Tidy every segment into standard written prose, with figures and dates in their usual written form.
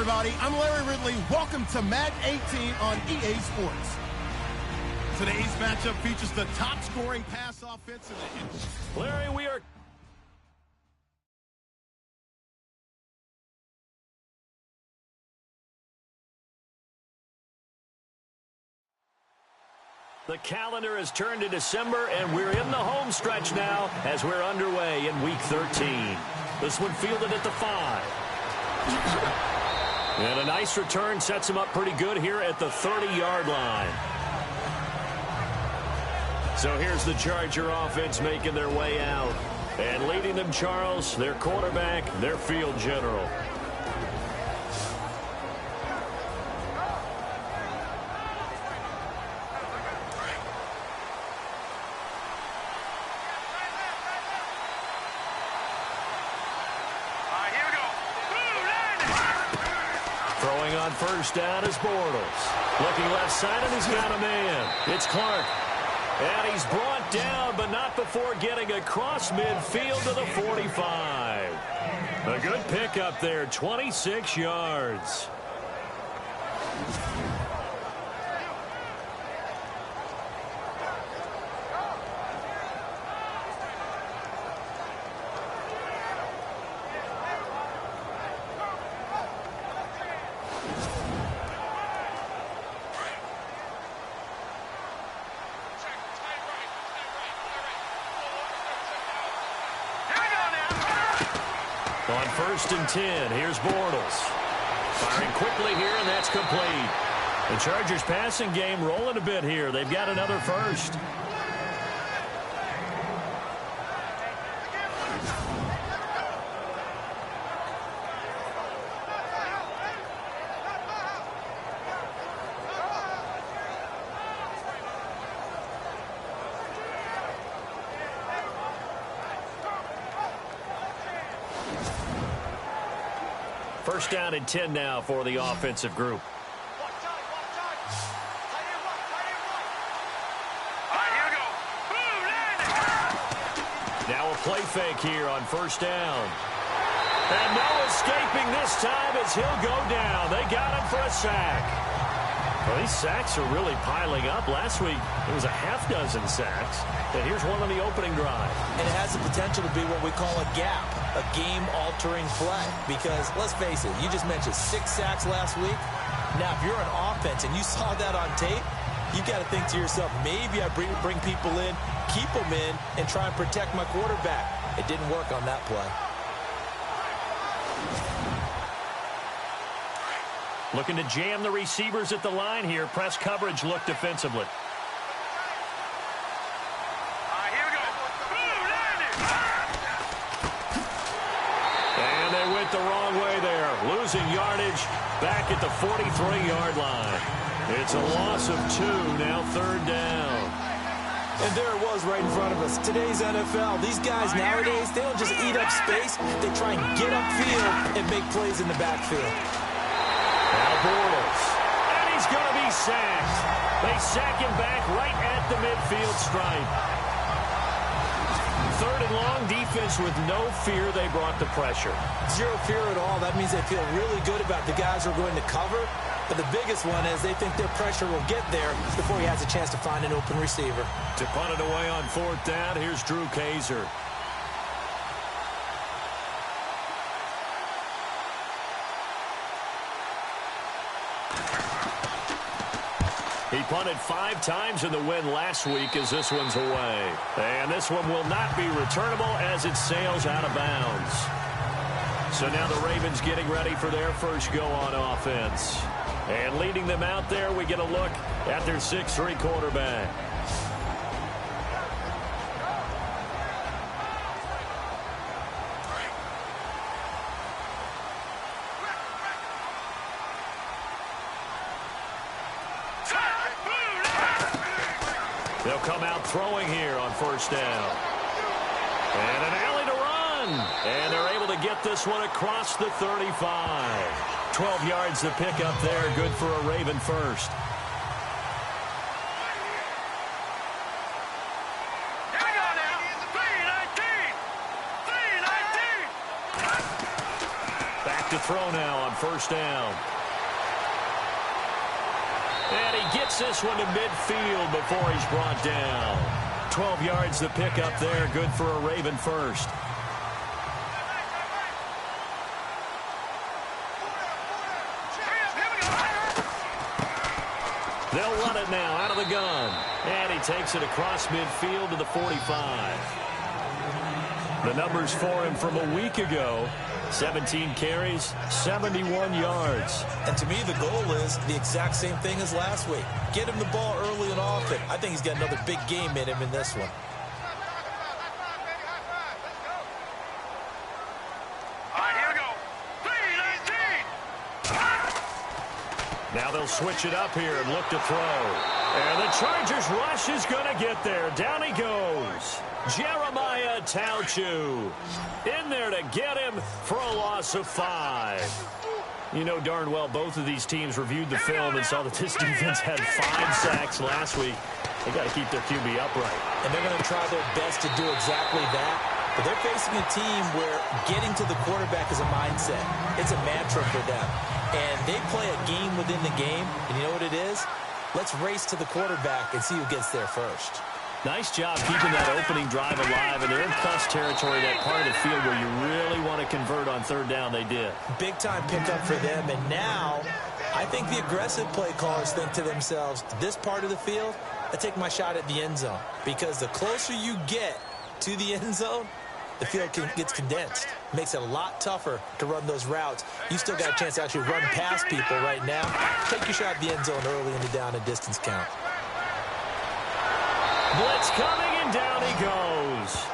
everybody. I'm Larry Ridley. Welcome to Madden 18 on EA Sports. Today's matchup features the top-scoring pass offense in the history. Larry, we are... The calendar has turned to December, and we're in the home stretch now as we're underway in Week 13. This one fielded at the 5. And a nice return sets him up pretty good here at the 30-yard line. So here's the Charger offense making their way out. And leading them, Charles, their quarterback, their field general. Throwing on first down is Bortles. Looking left side, and he's got a man. It's Clark. And he's brought down, but not before getting across midfield to the 45. A good pickup there, 26 yards. On 1st and 10, here's Bortles. Firing quickly here, and that's complete. The Chargers passing game rolling a bit here. They've got another first. First down and 10 now for the offensive group. Now a play fake here on first down. And no escaping this time as he'll go down. They got him for a sack. Well, these sacks are really piling up. Last week, it was a half-dozen sacks. And here's one on the opening drive. And it has the potential to be what we call a gap, a game-altering play. Because, let's face it, you just mentioned 6 sacks last week. Now, if you're an offense and you saw that on tape, you've got to think to yourself, maybe I bring people in, keep them in, and try and protect my quarterback. It didn't work on that play. Looking to jam the receivers at the line here. Press coverage look defensively. And they went the wrong way there. Losing yardage back at the 43-yard line. It's a loss of 2, now 3rd down. And there it was right in front of us. Today's NFL, these guys nowadays, they don't just eat up space. They try and get upfield and make plays in the backfield. Now Bortles. And he's going to be sacked. They sack him back right at the midfield stripe. 3rd and long, defense with no fear. They brought the pressure. Zero fear at all. That means they feel really good about the guys who are going to cover. But the biggest one is they think their pressure will get there before he has a chance to find an open receiver. To punt it away on 4th down, here's Drew Kaiser. He punted 5 times in the win last week as this one's away. And this one will not be returnable as it sails out of bounds. So now the Ravens getting ready for their first go on offense. And leading them out there, we get a look at their 6'3" quarterback. They'll come out throwing here on 1st down. And an alley to run. And they're able to get this one across the 35. 12 yards to pick up there. Good for a Raven first. Back to throw now on first down. And he gets this one to midfield before he's brought down. 12 yards to pick up there. Good for a Raven first. They'll run it now out of the gun. And he takes it across midfield to the 45. The numbers for him from a week ago: 17 carries, 71 yards. And to me, the goal is the exact same thing as last week. Get him the ball early and often. I think he's got another big game in him in this one. Now they'll switch it up here and look to throw. And the Chargers rush is going to get there. Down he goes. Jeremiah Tauchu in there to get him for a loss of 5. You know darn well both of these teams reviewed the film and saw that this defense had 5 sacks last week. They got to keep their QB upright. And they're going to try their best to do exactly that. But they're facing a team where getting to the quarterback is a mindset. It's a mantra for them. And they play a game within the game. And you know what it is? Let's race to the quarterback and see who gets there first. Nice job keeping that opening drive alive. And they're in plus territory, that part of the field where you really want to convert on third down. They did. Big-time pickup for them. And now I think the aggressive play callers think to themselves, this part of the field, I take my shot at the end zone. Because the closer you get to the end zone, the field gets condensed. Makes it a lot tougher to run those routes. You still got a chance to actually run past people right now. Take your shot at the end zone early in the down and distance count. Blitz coming, and down he goes.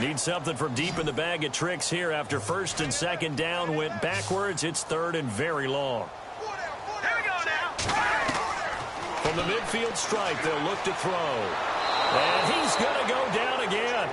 Need something from deep in the bag of tricks here after first and second down went backwards. It's third and very long. Here we go now. From the midfield stripe, they'll look to throw. And he's going to go down again.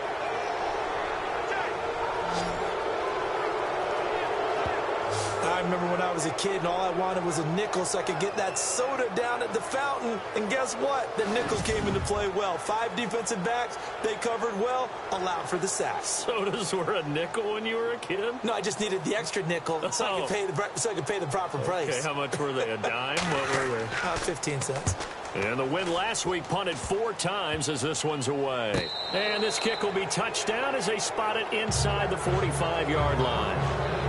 I remember when I was a kid and all I wanted was a nickel so I could get that soda down at the fountain. And guess what? The nickel came into play well. 5 defensive backs, they covered well, allowed for the sacks. Sodas were a nickel when you were a kid? No, I just needed the extra nickel so I could pay the proper price. Okay, how much were they? A dime? What were they? 15 cents. And the win last week punted 4 times as this one's away. And this kick will be touchdown as they spot it inside the 45-yard line.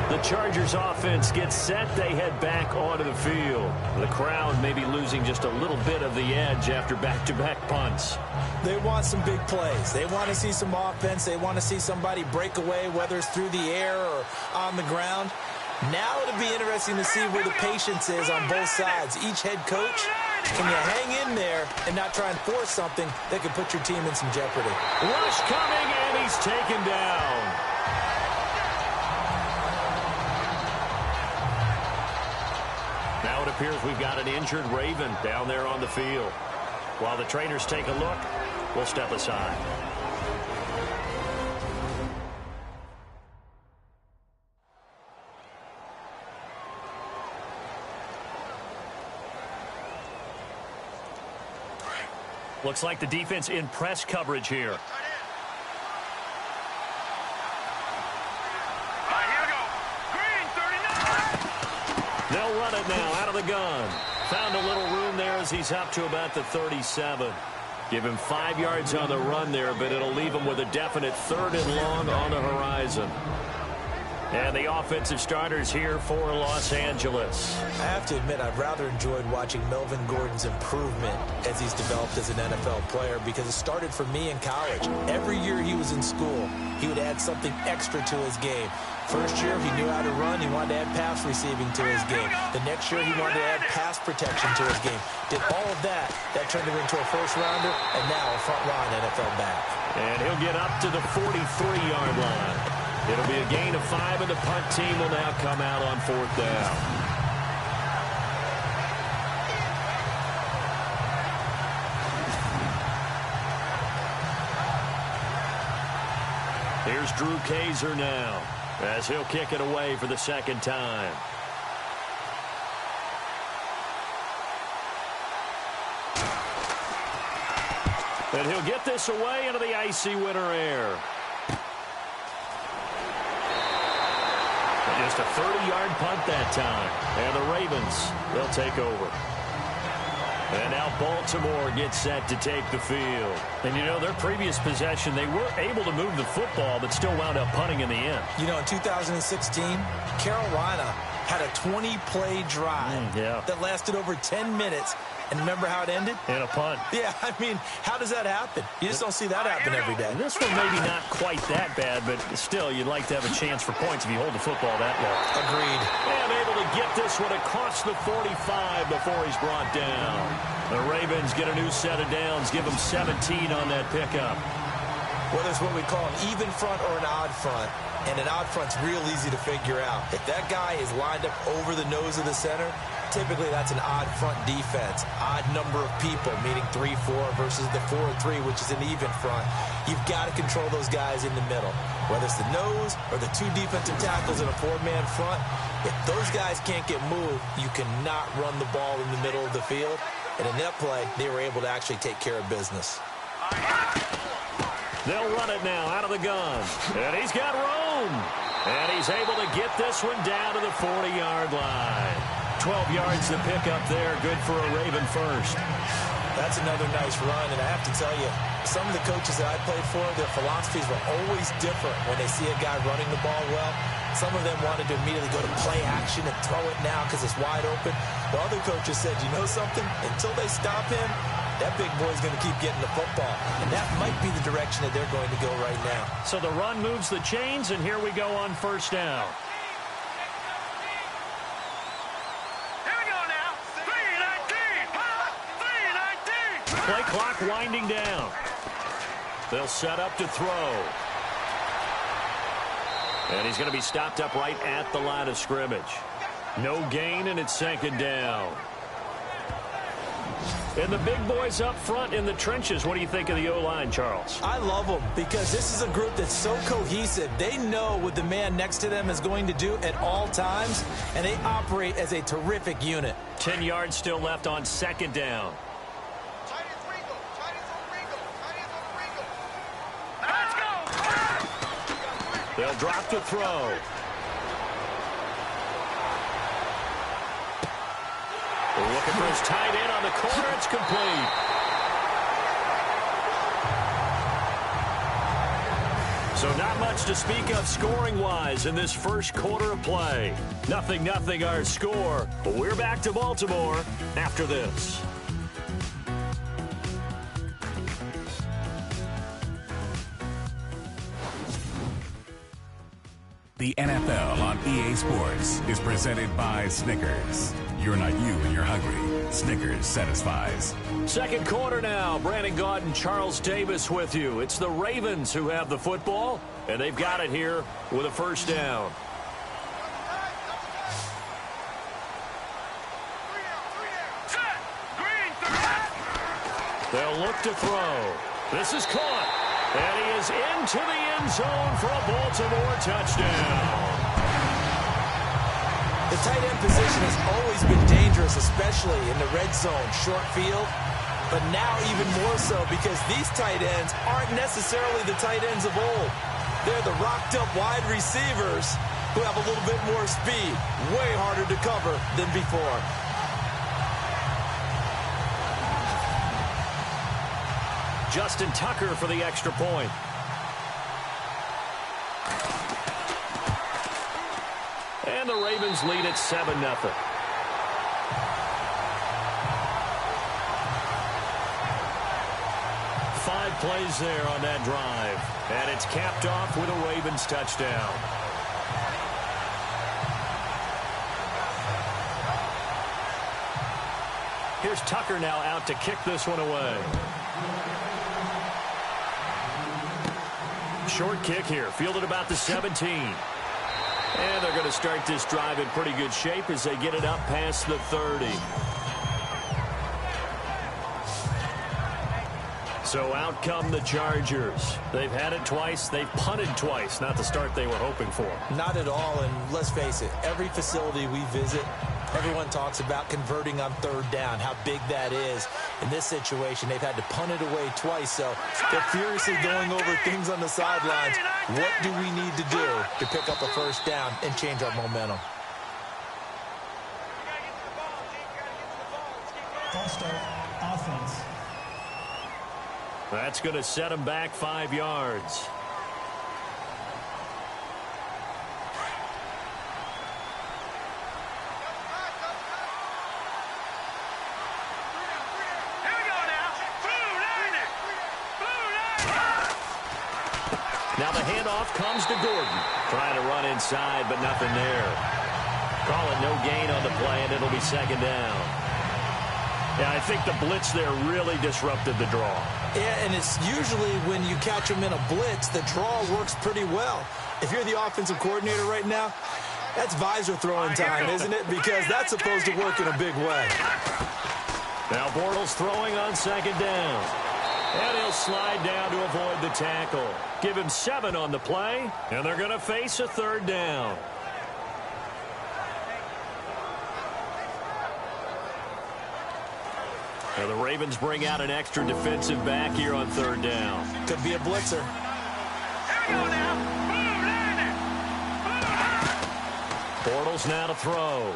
The Chargers offense gets set. They head back onto the field. The crowd may be losing just a little bit of the edge after back-to-back punts. They want some big plays. They want to see some offense. They want to see somebody break away, whether it's through the air or on the ground. Now it'll be interesting to see where the patience is on both sides. Each head coach, can you hang in there and not try and force something that could put your team in some jeopardy? Rush coming, and he's taken down. Now it appears we've got an injured Raven down there on the field. While the trainers take a look, we'll step aside. Looks like the defense in press coverage here. They'll run it now out of the gun. Found a little room there as he's up to about the 37. Give him 5 yards on the run there, but it'll leave him with a definite 3rd and long on the horizon. And the offensive starters here for Los Angeles. I have to admit, I've rather enjoyed watching Melvin Gordon's improvement as he's developed as an NFL player because it started for me in college. Every year he was in school, he would add something extra to his game. First year, he knew how to run. He wanted to add pass receiving to his game. The next year, he wanted to add pass protection to his game. Did all of that. That turned him into a first-rounder, and now a front-line NFL back. And he'll get up to the 43-yard line. It'll be a gain of 5, and the punt team will now come out on 4th down. Here's Drew Kaiser now, as he'll kick it away for the 2nd time. And he'll get this away into the icy winter air. Just a 30-yard punt that time. And the Ravens, they'll take over. And now Baltimore gets set to take the field. And, you know, their previous possession, they were able to move the football, but still wound up punting in the end. You know, in 2016, Carolina had a 20-play drive that lasted over 10 minutes. And remember how it ended? In a punt. Yeah, I mean, how does that happen? You just don't see that happen every day. This one maybe not quite that bad, but still, you'd like to have a chance for points if you hold the football that long. Agreed. And able to get this one across the 45 before he's brought down. The Ravens get a new set of downs, give them 17 on that pickup. Whether it's what we call an even front or an odd front, and an odd front's real easy to figure out. If that guy is lined up over the nose of the center, typically that's an odd front defense. Odd number of people, meaning 3-4 versus the 4-3, which is an even front. You've got to control those guys in the middle. Whether it's the nose or the 2 defensive tackles in a 4-man front, if those guys can't get moved, you cannot run the ball in the middle of the field. And in that play, they were able to actually take care of business. They'll run it now out of the gun. And he's got room. And he's able to get this one down to the 40-yard line. 12 yards to pick up there. Good for a Raven first. That's another nice run. And I have to tell you, some of the coaches that I played for, their philosophies were always different when they see a guy running the ball well. Some of them wanted to immediately go to play action and throw it now because it's wide open. The other coaches said, you know something? Until they stop him, that big boy's going to keep getting the football. And that might be the direction that they're going to go right now. So the run moves the chains, and here we go on 1st down. Here we go now. 3-19. 3-19. Play clock winding down. They'll set up to throw. And he's going to be stopped up right at the line of scrimmage. No gain, and it's 2nd down. And the big boys up front in the trenches. What do you think of the O-line, Charles? I love them because this is a group that's so cohesive. They know what the man next to them is going to do at all times, and they operate as a terrific unit. 10 yards still left on 2nd down. Let's go. They'll drop to throw. They're looking for his tight end on the corner. It's complete. So not much to speak of scoring-wise in this first quarter of play. 0-0 our score. But we're back to Baltimore after this. The NFL on EA Sports is presented by Snickers. You're not you when you're hungry. Snickers satisfies. 2nd quarter now. Brandon Gaudin, Charles Davis with you. It's the Ravens who have the football, and they've got it here with a 1st down. They'll look to throw. This is caught. And he is into the end zone for a Baltimore touchdown. The tight end position has always been dangerous, especially in the red zone, short field. But now even more so because these tight ends aren't necessarily the tight ends of old. They're the rocked-up wide receivers who have a little bit more speed. Way harder to cover than before. Justin Tucker for the extra point. And the Ravens lead at 7-0. Five plays there on that drive. And it's capped off with a Ravens touchdown. Here's Tucker now out to kick this one away. short kick here, fielded about the 17. And they're going to start this drive in pretty good shape as they get it up past the 30. So out come the Chargers. They've had it twice. They've punted twice. Not the start they were hoping for. Not at all, and let's face it, every facility we visit, everyone talks about converting on third down, how big that is. In this situation, they've had to punt it away twice, so they're furiously going over things on the sidelines. What do we need to do to pick up a first down and change our momentum? False start, offense. That's going to set them back 5 yards. Now the handoff comes to Gordon. Trying to run inside, but nothing there. Call it no gain on the play, and it'll be second down. Yeah, I think the blitz there really disrupted the draw. Yeah, and it's usually when you catch them in a blitz, the draw works pretty well. If you're the offensive coordinator right now, that's visor throwing time, isn't it? Because that's supposed to work in a big way. Now Bortles throwing on second down. And he'll slide down to avoid the tackle. Give him 7 on the play, and they're going to face a third down. Now the Ravens bring out an extra defensive back here on third down. Could be a blitzer. Bortles now to throw.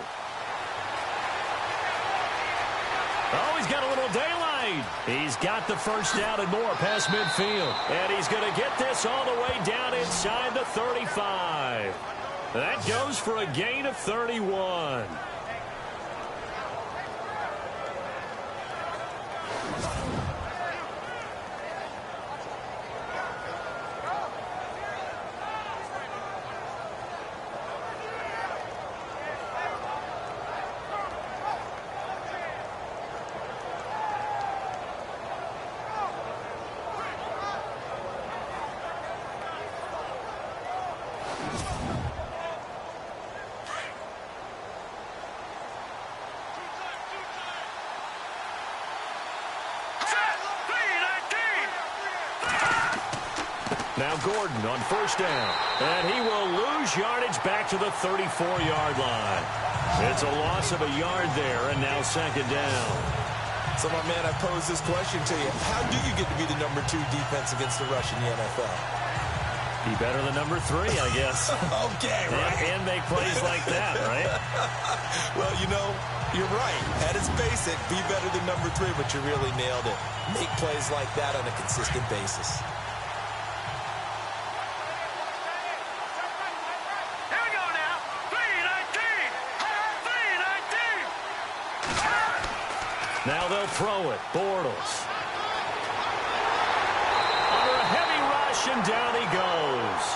Oh, he's got a little daylight. He's got the first down and more past midfield. And he's going to get this all the way down inside the 35. That goes for a gain of 31. Now Gordon on first down. And he will lose yardage back to the 34-yard line. It's a loss of a yard there, and now second down. So, my man, I pose this question to you. How do you get to be the number 2 defense against the rush in the NFL? Be better than number 3, I guess. Okay, right. And make plays like that, right? Well, you know, you're right. At its basic, be better than number 3, but you really nailed it. Make plays like that on a consistent basis. Now they'll throw it. Bortles. Under a heavy rush, and down he goes.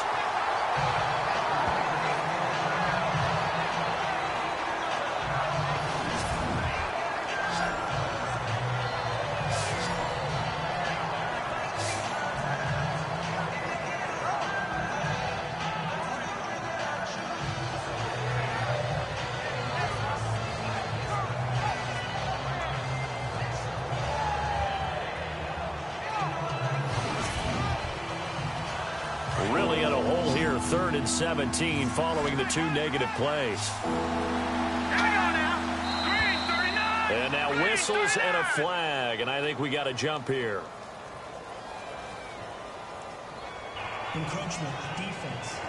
Really in a hole here, 3rd and 17, following the 2 negative plays. And now whistles and a flag, and I think we got a jump here. Encroachment, defense.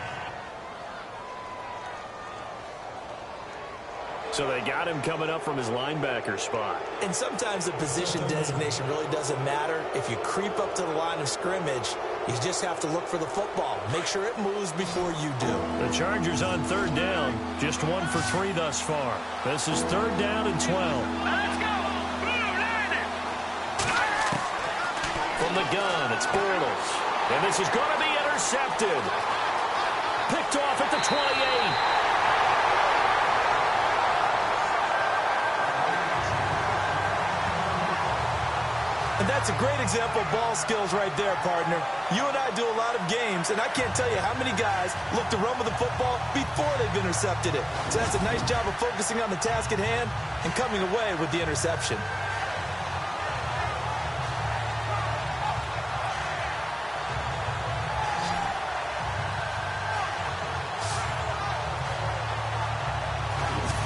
So they got him coming up from his linebacker spot. And sometimes the position designation really doesn't matter. If you creep up to the line of scrimmage, you just have to look for the football. Make sure it moves before you do. The Chargers on 3rd down, just 1 for 3 thus far. This is 3rd down and 12. Let's go! From the gun, it's Bortles. And this is going to be intercepted. Picked off at the 28. And that's a great example of ball skills right there, partner. You and I do a lot of games, and I can't tell you how many guys look to run with the football before they've intercepted it. So that's a nice job of focusing on the task at hand and coming away with the interception.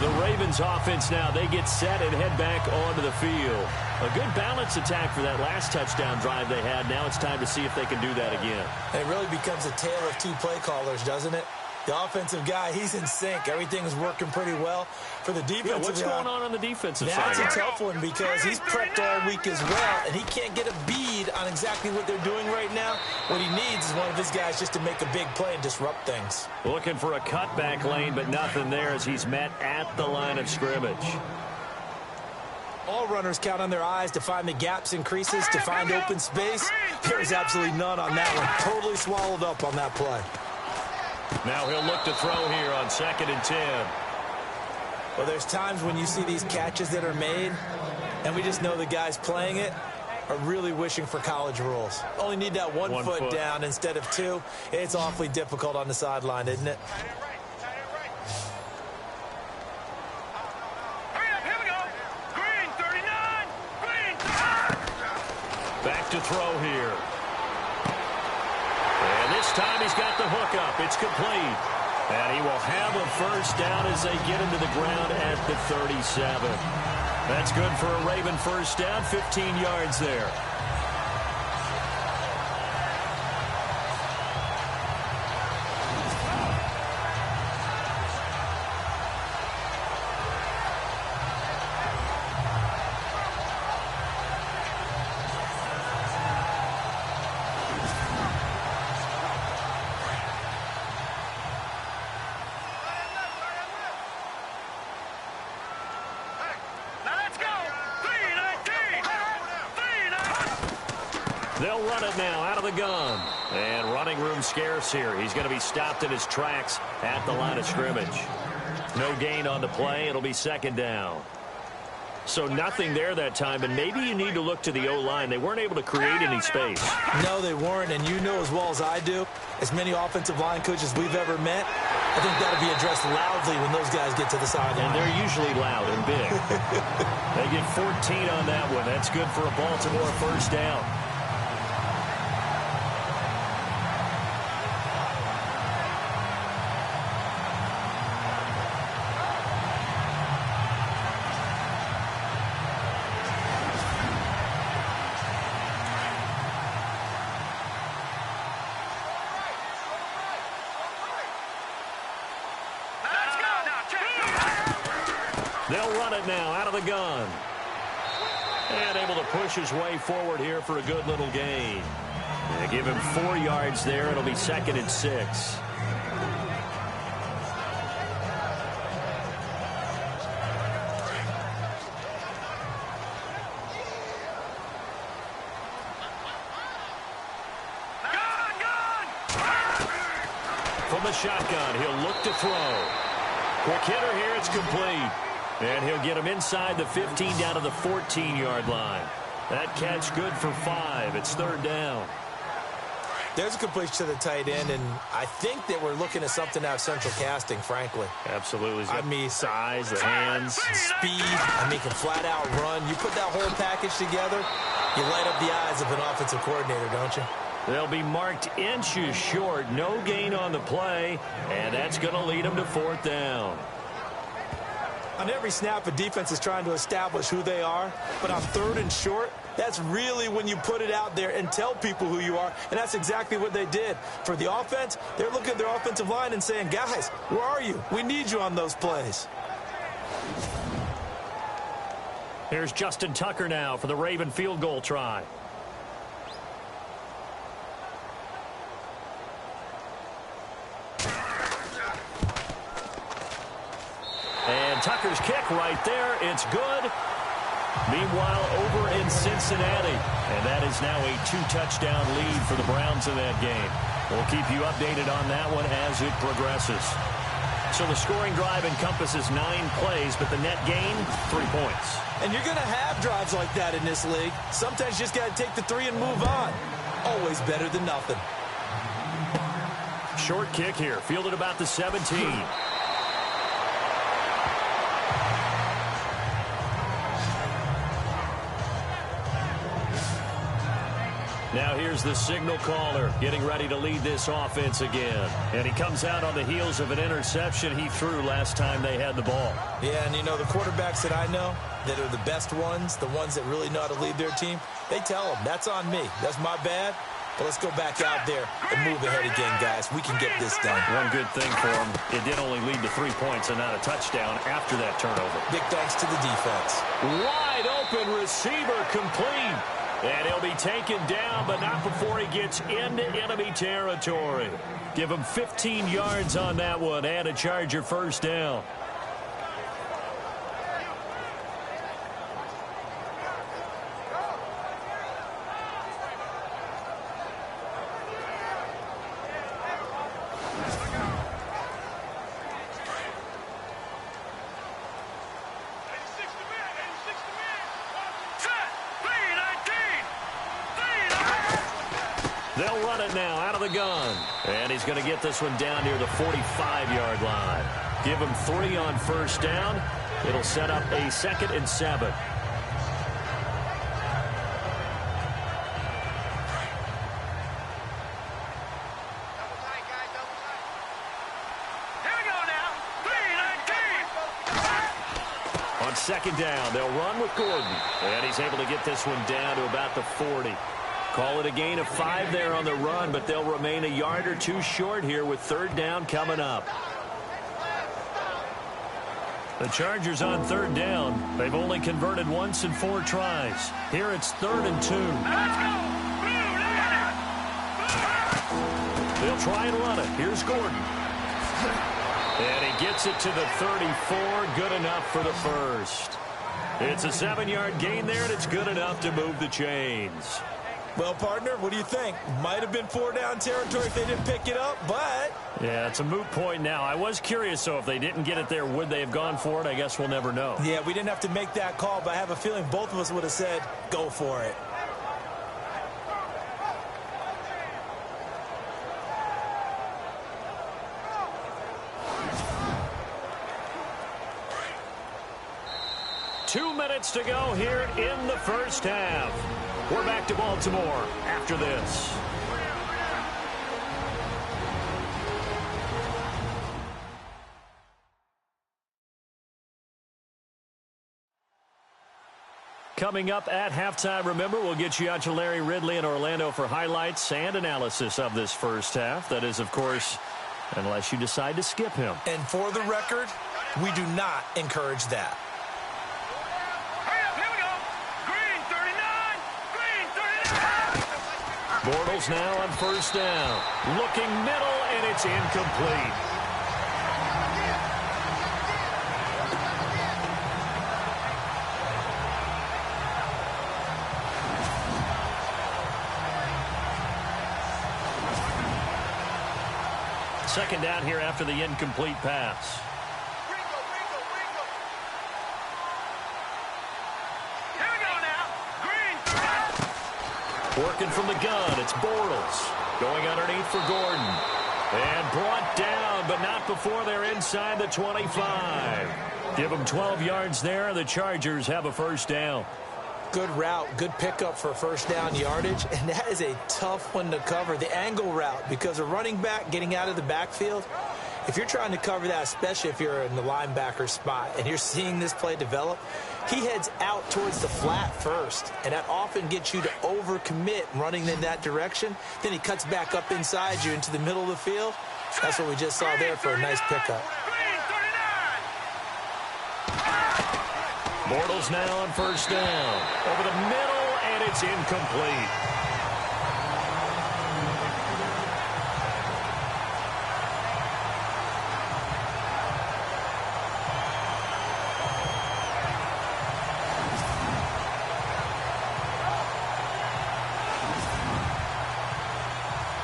The Ravens offense now, they get set and head back onto the field. A good balance attack for that last touchdown drive they had. Now it's time to see if they can do that again. It really becomes a tale of two play callers, doesn't it? The offensive guy, he's in sync. Everything is working pretty well. For the defensive guy, what's going on the defensive side? That's a tough one because he's prepped all week as well, and he can't get a bead on exactly what they're doing right now. What he needs is one of his guys just to make a big play and disrupt things. Looking for a cutback lane, but nothing there as he's met at the line of scrimmage. All runners count on their eyes to find the gaps and creases, to find open space. There's absolutely none on that one. Totally swallowed up on that play. Now he'll look to throw here on 2nd and 10. Well, there's times when you see these catches that are made, and we just know the guys playing it are really wishing for college rules. Only need that one foot down instead of two. It's awfully difficult on the sideline, isn't it? Back to throw here. And this time he's got the hook up. It's complete. And he will have a first down as they get him to the ground at the 37. That's good for a Raven first down, 15 yards there. They'll run it now out of the gun. And running room scarce here. He's going to be stopped in his tracks at the line of scrimmage. No gain on the play. It'll be 2nd down. So nothing there that time, and maybe you need to look to the O-line. They weren't able to create any space. No, they weren't, and you know as well as I do, as many offensive line coaches we've ever met, I think that'll be addressed loudly when those guys get to the sideline. And they're usually loud and big. They get 14 on that one. That's good for a Baltimore first down. They'll run it now out of the gun. And able to push his way forward here for a good little gain. They give him 4 yards there. It'll be 2nd and 6. From the shotgun, he'll look to throw. Quick hitter here, it's complete. And he'll get him inside the 15 down to the 14-yard line. That catch good for 5. It's 3rd down. There's a completion to the tight end, and I think that we're looking at something out of central casting, frankly. Absolutely. I mean, size, the hands. Speed. I mean, can flat out run. You put that whole package together, you light up the eyes of an offensive coordinator, don't you? They'll be marked inches short. No gain on the play, and that's going to lead them to 4th down. On every snap, a defense is trying to establish who they are, but on 3rd and short, that's really when you put it out there and tell people who you are, and that's exactly what they did. For the offense, they're looking at their offensive line and saying, guys, where are you? We need you on those plays. Here's Justin Tucker now for the Raven field goal try. And Tucker's kick right there. It's good. Meanwhile, over in Cincinnati. And that is now a 2-touchdown lead for the Browns in that game. We'll keep you updated on that one as it progresses. So the scoring drive encompasses 9 plays, but the net gain, 3 points. And you're going to have drives like that in this league. Sometimes you just got to take the 3 and move on. Always better than nothing. Short kick here, fielded about the 17. Now here's the signal caller getting ready to lead this offense again. And he comes out on the heels of an interception he threw last time they had the ball. Yeah, and you know, the quarterbacks that I know that are the best ones, the ones that really know how to lead their team, they tell them, that's on me. That's my bad. But let's go back out there and move ahead again, guys. We can get this done. One good thing for him, it did only lead to 3 points and not a touchdown after that turnover. Big thanks to the defense. Wide open receiver complete. And he'll be taken down, but not before he gets into enemy territory. Give him 15 yards on that one and a Charger first down. They'll run it now out of the gun. And he's going to get this one down near the 45-yard line. Give him 3 on first down. It'll set up a 2nd and 7. On 2nd down, they'll run with Gordon. And he's able to get this one down to about the 40. Call it a gain of 5 there on the run, but they'll remain a yard or 2 short here with 3rd down coming up. The Chargers on 3rd down. They've only converted once in 4 tries. Here it's 3rd and 2. They'll try and run it. Here's Gordon. And he gets it to the 34. Good enough for the first. It's a 7-yard gain there, and it's good enough to move the chains. Well, partner, what do you think? Might have been 4-down territory if they didn't pick it up, but... Yeah, it's a moot point now. I was curious, so if they didn't get it there, would they have gone for it? I guess we'll never know. Yeah, we didn't have to make that call, but I have a feeling both of us would have said, go for it. Two minutes to go here in the first half. We're back to Baltimore after this. Coming up at halftime, remember, we'll get you out to Larry Ridley in Orlando for highlights and analysis of this first half. That is, of course, unless you decide to skip him. And for the record, we do not encourage that. Bortles now on first down. Looking middle, and it's incomplete. Second down here after the incomplete pass. Working from the gun, it's Bortles. Going underneath for Gordon. And brought down, but not before they're inside the 25. Give them 12 yards there. The Chargers have a first down. Good route, good pickup for first down yardage, and that is a tough one to cover, the angle route, because a running back getting out of the backfield, if you're trying to cover that, especially if you're in the linebacker spot and you're seeing this play develop, he heads out towards the flat first, and that often gets you to overcommit running in that direction. Then he cuts back up inside you into the middle of the field. That's what we just saw there for a nice pickup. Bortles now on first down. Over the middle, and it's incomplete.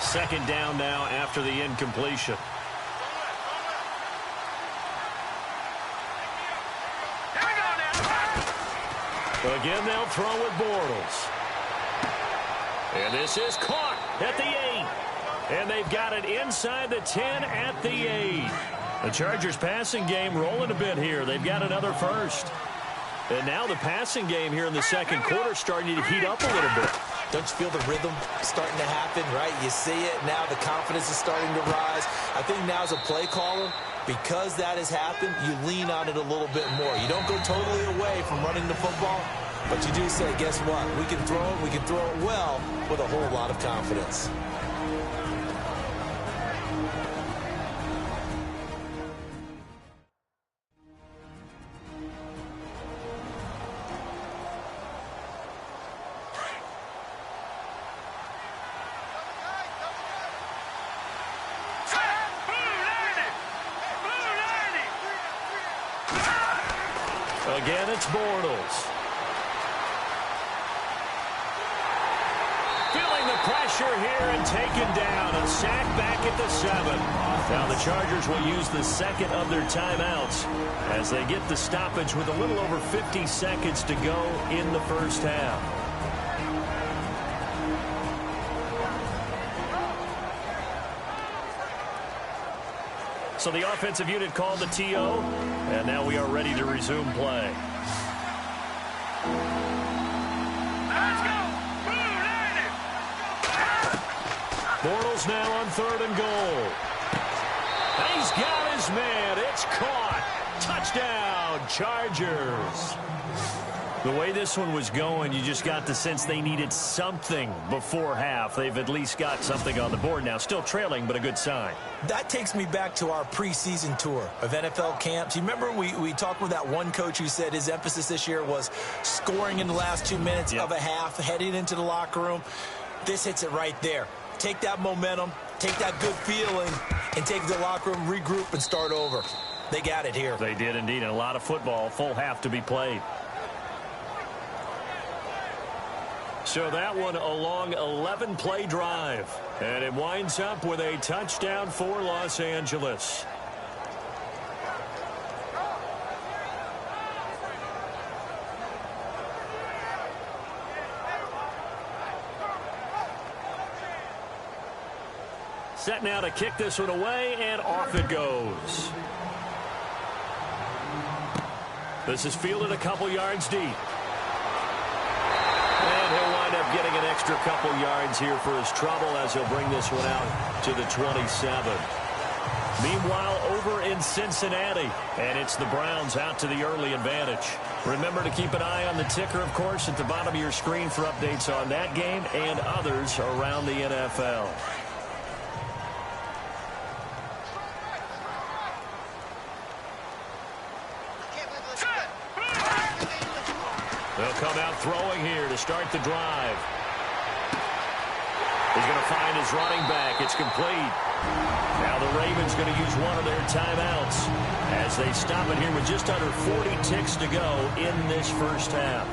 Second down now after the incompletion. Again, they'll throw with Bortles. And this is caught at the 8. And they've got it inside the 10 at the 8. The Chargers passing game rolling a bit here. They've got another first. And now the passing game here in the second quarter starting to heat up a little bit. Don't you feel the rhythm starting to happen, right? You see it. Now the confidence is starting to rise. I think now as a play caller, because that has happened, you lean on it a little bit more. You don't go totally away from running the football, but you do say, guess what? We can throw it well with a whole lot of confidence. Again, it's Bortles. Feeling the pressure here and taken down. A sack back at the 7. Now the Chargers will use the second of their timeouts as they get the stoppage with a little over 50 seconds to go in the first half. So the offensive unit called the TO, and now we are ready to resume play. Let's go! Bortles now on 3rd and goal. And he's got his man. It's caught. Touchdown, Chargers. The way this one was going, you just got the sense they needed something before half. They've at least got something on the board now. Still trailing, but a good sign. That takes me back to our preseason tour of NFL camps. You remember we talked with that one coach who said his emphasis this year was scoring in the last 2 minutes of a half, heading into the locker room. This hits it right there. Take that momentum, take that good feeling, and take it to the locker room, regroup, and start over. They got it here. They did indeed, and a lot of football, full half to be played. So that one a long 11-play drive. And it winds up with a touchdown for Los Angeles. Set now to kick this one away, and off it goes. This is fielded a couple yards deep. And he'll wind up getting an extra couple yards here for his trouble as he'll bring this one out to the 27. Meanwhile, over in Cincinnati, and it's the Browns out to the early advantage. Remember to keep an eye on the ticker, of course, at the bottom of your screen for updates on that game and others around the NFL. They'll come out throwing here to start the drive. He's going to find his running back. It's complete. Now the Ravens going to use one of their timeouts as they stop it here with just under 40 ticks to go in this first half.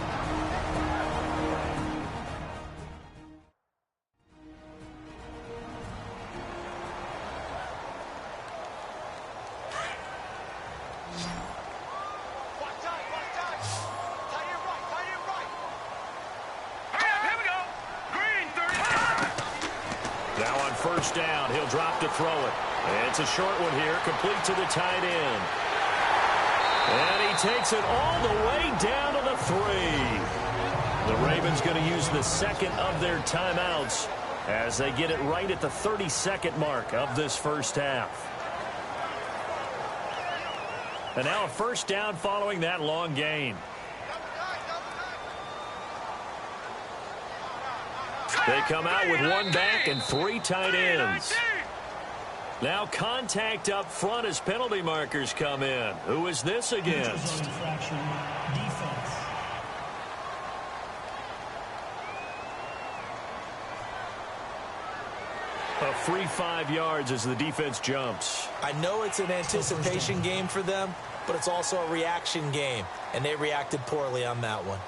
First down, he'll drop to throw it. It's a short one here, complete to the tight end. And he takes it all the way down to the 3. The Ravens going to use the second of their timeouts as they get it right at the 32nd mark of this first half. And now a first down following that long gain. They come out with one back and 3 tight ends. Now contact up front as penalty markers come in. Who is this against? A free 5 yards as the defense jumps. I know it's an anticipation game for them, but it's also a reaction game, and they reacted poorly on that one.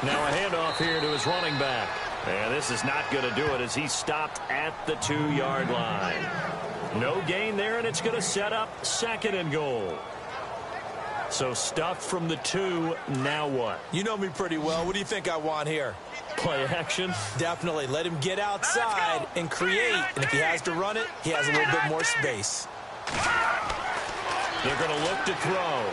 Now a handoff here to his running back. And this is not going to do it as he stopped at the 2-yard line. No gain there, and it's going to set up 2nd and goal. So stuffed from the 2, now what? You know me pretty well. What do you think I want here? Play action? Definitely. Let him get outside and create. And if he has to run it, he has a little bit more space. They're going to look to throw.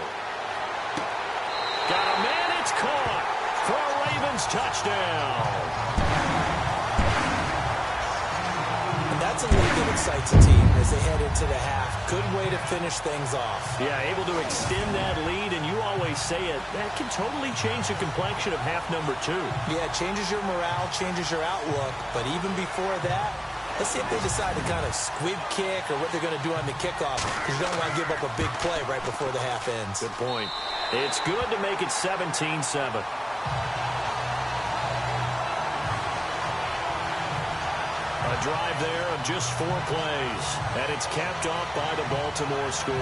Got a man, it's caught for a Ravens touchdown. And that's a lead that excites a team as they head into the half. Good way to finish things off. Yeah, able to extend that lead, and you always say it, that can totally change the complexion of half number 2. Yeah, it changes your morale, changes your outlook. But even before that, let's see if they decide to kind of squib kick or what they're going to do on the kickoff, because you don't want to give up a big play right before the half ends. Good point. It's good to make it 17-7. A drive there of just 4 plays, and it's capped off by the Baltimore score.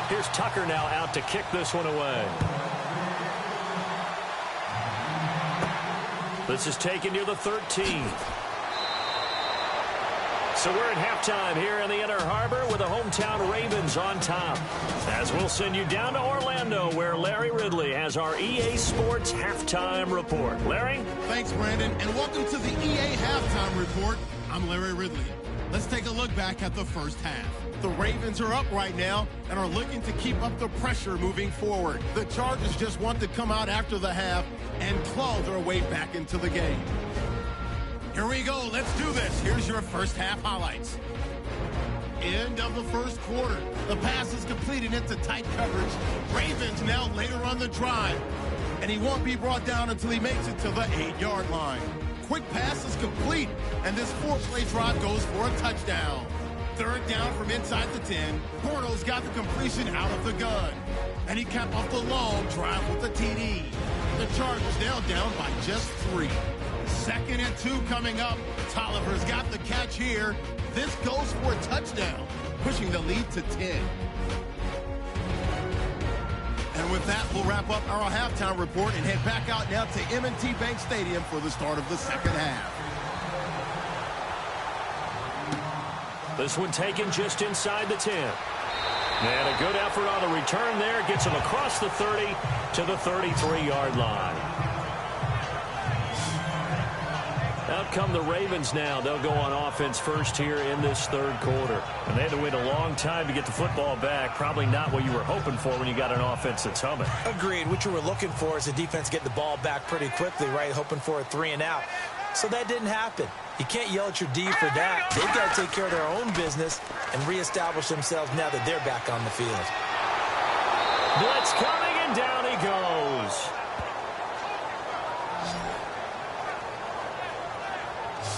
Here's Tucker now out to kick this one away. This is taken near the 13. So we're at halftime here in the Inner Harbor with the hometown Ravens on top. As we'll send you down to Orlando, where Larry Ridley has our EA Sports Halftime Report. Larry? Thanks, Brandon, and welcome to the EA Halftime Report. I'm Larry Ridley. Let's take a look back at the first half. The Ravens are up right now and are looking to keep up the pressure moving forward. The Chargers just want to come out after the half and claw their way back into the game. Here we go. Let's do this. Here's your first half highlights. End of the first quarter. The pass is completed into tight coverage. Ravens now later on the drive. And he won't be brought down until he makes it to the 8-yard line. Quick pass is complete. And this 4-play drive goes for a touchdown. Third down from inside the 10. Borno's got the completion out of the gun. And he capped off the long drive with the TD. The Chargers now down by just 3. 2nd and 2 coming up. Tolliver's got the catch here. This goes for a touchdown, pushing the lead to 10. And with that, we'll wrap up our halftime report and head back out now to M&T Bank Stadium for the start of the second half. This one taken just inside the 10. And a good effort on the return there. Gets him across the 30 to the 33-yard line. Out come the Ravens now. They'll go on offense first here in this third quarter. And they had to wait a long time to get the football back. Probably not what you were hoping for when you got an offense that's humming. Agreed. What you were looking for is the defense get the ball back pretty quickly, right? Hoping for a 3-and-out. So that didn't happen. You can't yell at your D for that. They've got to take care of their own business and reestablish themselves now that they're back on the field. Blitz coming, and down he goes.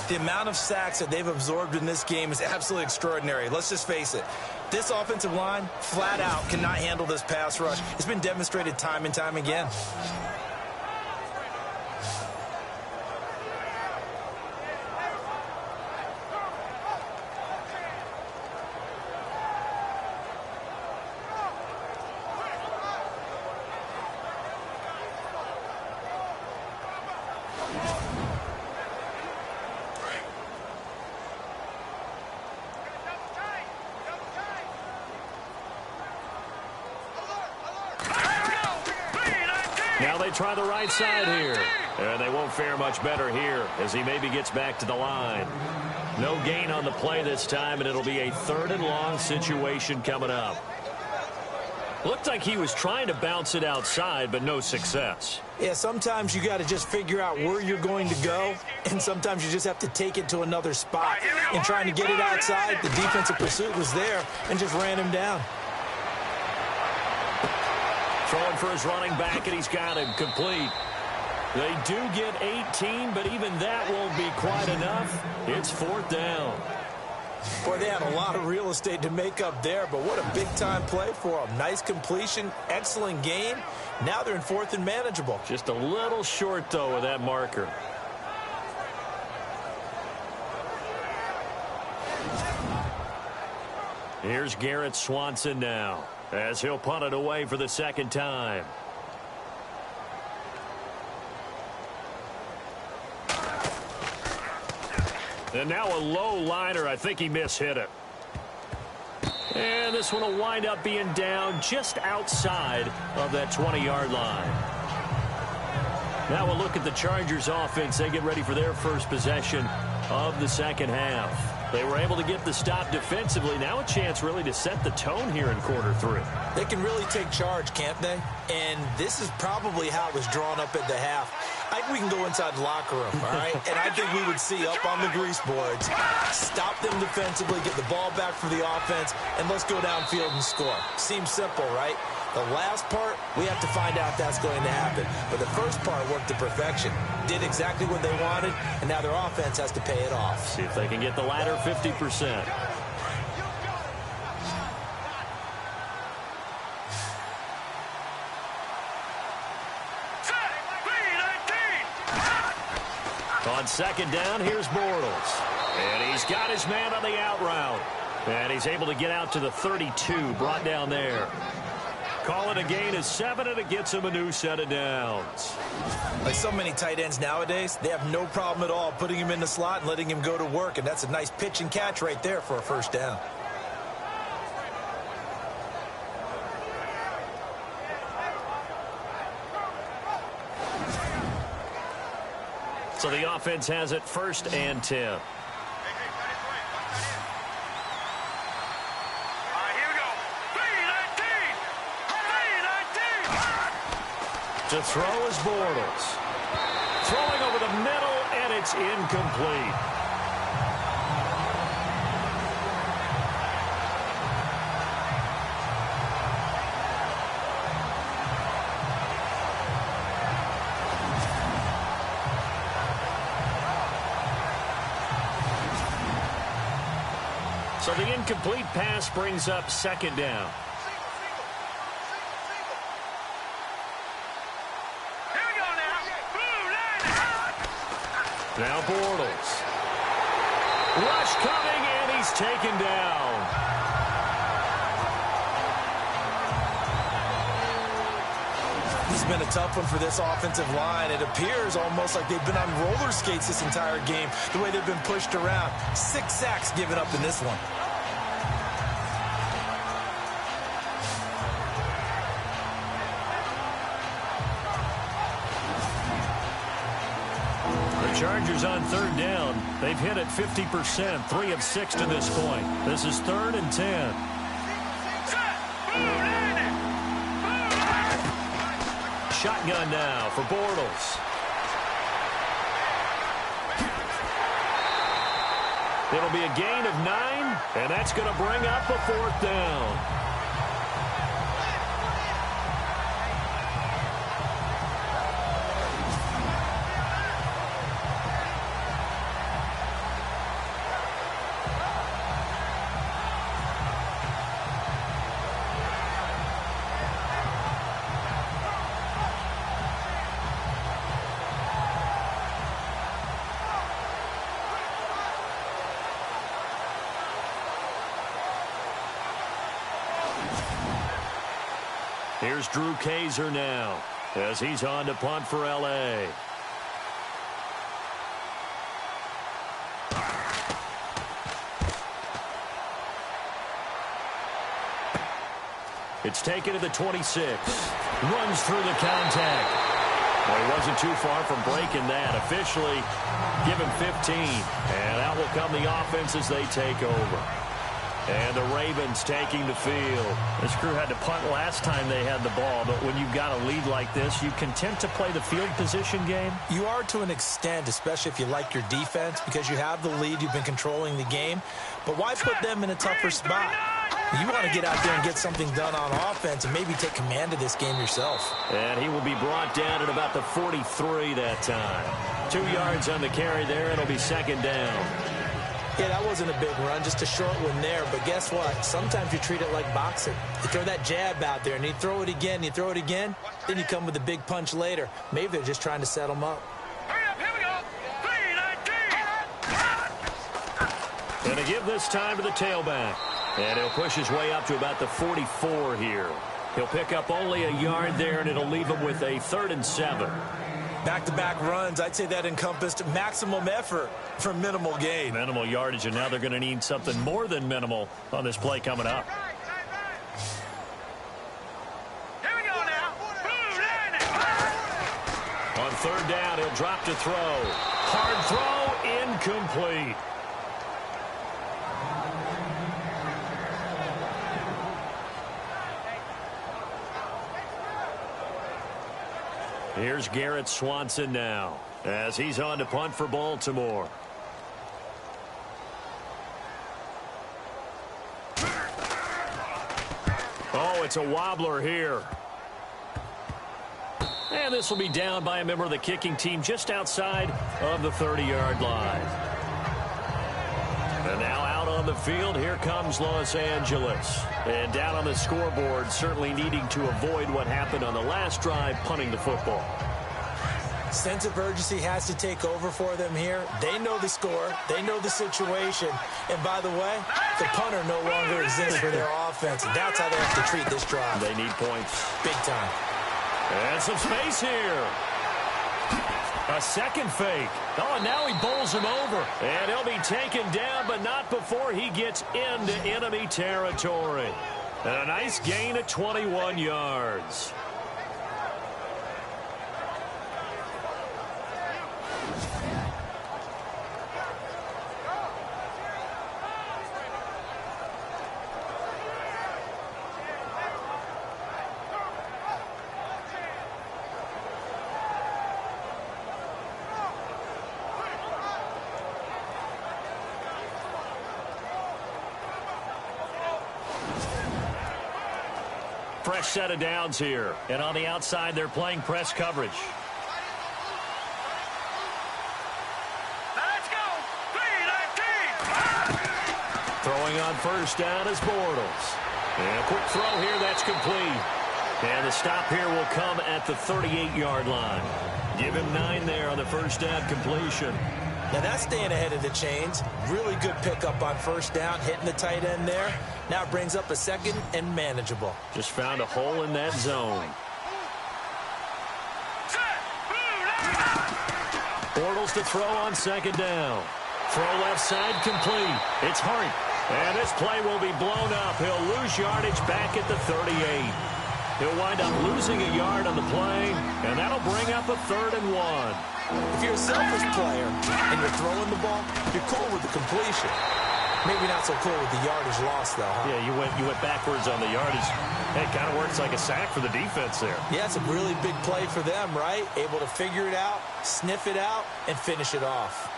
The amount of sacks that they've absorbed in this game is absolutely extraordinary. Let's just face it. This offensive line, flat out, cannot handle this pass rush. It's been demonstrated time and time again. Now they try the right side here. And they won't fare much better here as he maybe gets back to the line. No gain on the play this time, and it'll be a 3rd and long situation coming up. Looked like he was trying to bounce it outside, but no success. Yeah, sometimes you got to just figure out where you're going to go, and sometimes you just have to take it to another spot. And trying to get it outside, the defensive pursuit was there and just ran him down. Throwing for his running back, and he's got him complete. They do get 18, but even that won't be quite enough. It's 4th down. Boy, they had a lot of real estate to make up there, but what a big-time play for them. Nice completion, excellent game. Now they're in 4th and manageable. Just a little short, though, of that marker. Here's Garrett Swanson now, as he'll punt it away for the 2nd time. And now a low liner. I think he mishit it. And this one will wind up being down just outside of that 20-yard line. Now we'll look at the Chargers offense. They get ready for their first possession of the second half. They were able to get the stop defensively. Now a chance really to set the tone here in quarter 3. They can really take charge, can't they? And this is probably how it was drawn up at the half. I think we can go inside the locker room, all right? And I think we would see up on the grease boards, stop them defensively, get the ball back for the offense, and let's go downfield and score. Seems simple, right? The last part, we have to find out if that's going to happen. But the first part worked to perfection. Did exactly what they wanted, and now their offense has to pay it off. See if they can get the latter 50%. On second down, here's Bortles. And he's got his man on the out route. And he's able to get out to the 32, brought down there. Call it a gain of 7, and it gets him a new set of downs. Like so many tight ends nowadays, they have no problem at all putting him in the slot and letting him go to work. And that's a nice pitch and catch right there for a first down. So the offense has it 1st and 10. To throw is Bortles. Throwing over the middle, and it's incomplete. So the incomplete pass brings up 2nd down. Now Bortles. Rush coming, and he's taken down. This has been a tough one for this offensive line. It appears almost like they've been on roller skates this entire game, the way they've been pushed around. 6 sacks given up in this one. Chargers on 3rd down. They've hit it 50%, 3 of 6 to this point. This is 3rd and 10. Shotgun now for Bortles. It'll be a gain of 9, and that's going to bring up a 4th down. Here's Drew Kaiser now as he's on to punt for L.A. It's taken to the 26. Runs through the contact. Well, he wasn't too far from breaking that. Officially, give him 15. And out will come the offense as they take over. And the Ravens taking the field. This crew had to punt last time they had the ball, but when you've got a lead like this, you content to play the field position game? You are to an extent, especially if you like your defense, because you have the lead, you've been controlling the game. But why put them in a tougher spot? You want to get out there and get something done on offense and maybe take command of this game yourself. And he will be brought down at about the 43 that time. 2 yards on the carry there. It'll be 2nd down. Yeah, that wasn't a big run, just a short one there. But guess what? Sometimes you treat it like boxing. You throw that jab out there, and you throw it again, you throw it again, then you come with a big punch later. Maybe they're just trying to set them up. Here we go. 3-19. And to give this time to the tailback. And he'll push his way up to about the 44 here. He'll pick up only a yard there, and it'll leave him with a 3rd and 7. Back-to-back runs, I'd say that encompassed maximum effort for minimal gain. Minimal yardage, and now they're going to need something more than minimal on this play coming up. Here we go now. On third down, he'll drop to throw. Hard throw, incomplete. Here's Garrett Swanson now as he's on to punt for Baltimore. Oh, it's a wobbler here. And this will be down by a member of the kicking team just outside of the 30-yard line. And now out on the field, here comes Los Angeles. And down on the scoreboard, certainly needing to avoid what happened on the last drive, punting the football. Sense of urgency has to take over for them here. They know the score. They know the situation. And by the way, the punter no longer exists for their offense. And that's how they have to treat this drive. They need points. Big time. And some space here. A second fake. Oh, and now he bowls him over. And he'll be taken down, but not before he gets into enemy territory. And a nice gain of 21 yards. Fresh set of downs here. And on the outside, they're playing press coverage. Let's go. 3-19. Throwing on first down is Bortles. And a quick throw here, that's complete. And the stop here will come at the 38-yard line. Give him 9 there on the first down completion. Now that's staying ahead of the chains. Really good pickup on first down, hitting the tight end there. Now it brings up a second and manageable. Just found a hole in that zone. Bortles to throw on second down. Throw left side complete. It's Hart. And this play will be blown up. He'll lose yardage back at the 38. He'll wind up losing a yard on the play, and that'll bring up a 3rd and 1. If you're a selfish player and you're throwing the ball, you're cool with the completion. Maybe not so cool with the yardage loss, though, huh? Yeah, you went backwards on the yardage. Hey, it kind of works like a sack for the defense there. Yeah, it's a really big play for them, right? Able to figure it out, sniff it out, and finish it off.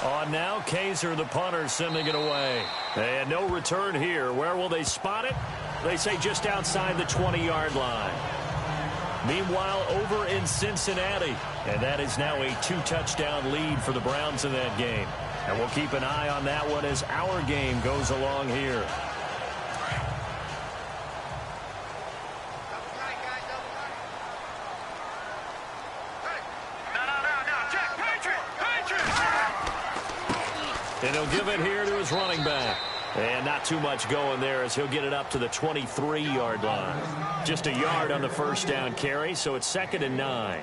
On now, Kaiser, the punter, sending it away. And no return here. Where will they spot it? They say just outside the 20-yard line. Meanwhile, over in Cincinnati. And that is now a 2-touchdown lead for the Browns in that game. And we'll keep an eye on that one as our game goes along here. And he'll give it here to his running back. And not too much going there as he'll get it up to the 23-yard line. Just a yard on the first down carry, so it's 2nd and 9.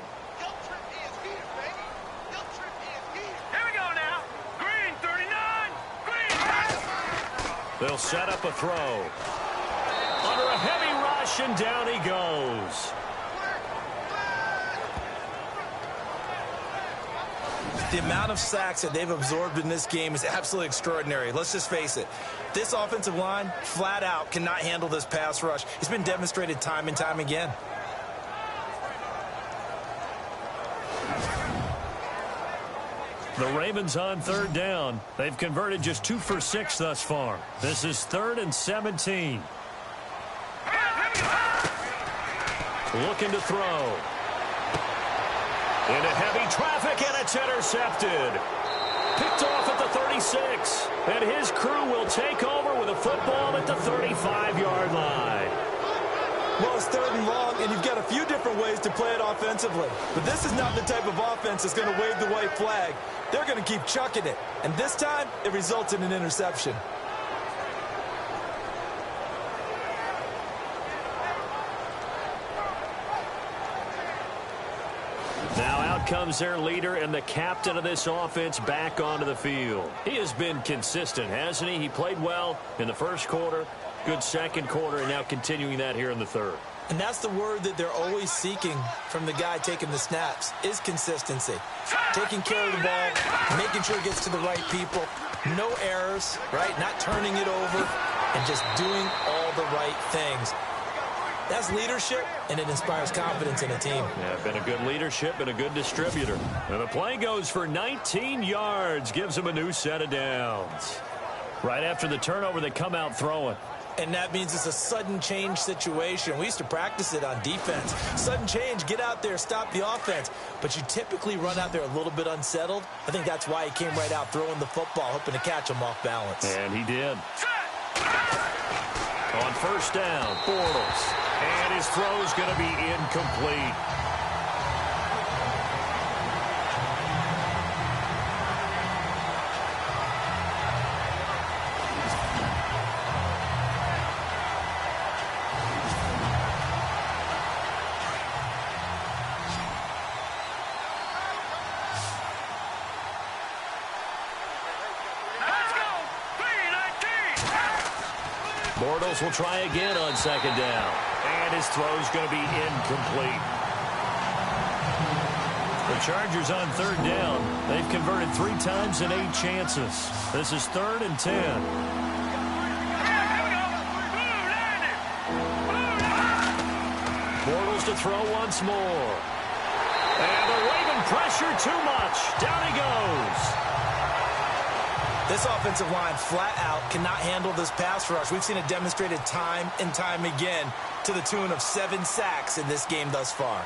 Here we go now. Green 39. Green. They'll set up a throw. Under a heavy rush, and down he goes. The amount of sacks that they've absorbed in this game is absolutely extraordinary. Let's just face it. This offensive line, flat out, cannot handle this pass rush. It's been demonstrated time and time again. The Ravens on third down. They've converted just 2 for 6 thus far. This is 3rd and 17. Looking to throw. Into heavy traffic, and it's intercepted. Picked off at the 36. And his crew will take over with a football at the 35-yard line. Well, it's 3rd and long, and you've got a few different ways to play it offensively. But this is not the type of offense that's going to wave the white flag. They're going to keep chucking it. And this time, it results in an interception. out comes their leader and the captain of this offense back onto the field. He has been consistent, hasn't he? He played well in the first quarter, good second quarter, and now continuing that here in the third. And that's the word that they're always seeking from the guy taking the snaps, is consistency. Taking care of the ball, making sure it gets to the right people, no errors, right? Not turning it over, and just doing all the right things. That's leadership, and it inspires confidence in a team. Yeah, been a good leadership and a good distributor. And the play goes for 19 yards, gives him a new set of downs. Right after the turnover, they come out throwing. And that means it's a sudden change situation. We used to practice it on defense. Sudden change, get out there, stop the offense. But you typically run out there a little bit unsettled. I think that's why he came right out throwing the football, hoping to catch him off balance. And he did. On first down, Bortles. And his throw's going to be incomplete. Bortles will try again on second down. And his throw's going to be incomplete. The Chargers on third down. They've converted 3 times in 8 chances. This is 3rd and 10. Bortles to throw once more. And the Raven pressure too much. Down he goes. This offensive line flat out cannot handle this pass rush. We've seen it demonstrated time and time again to the tune of 7 sacks in this game thus far.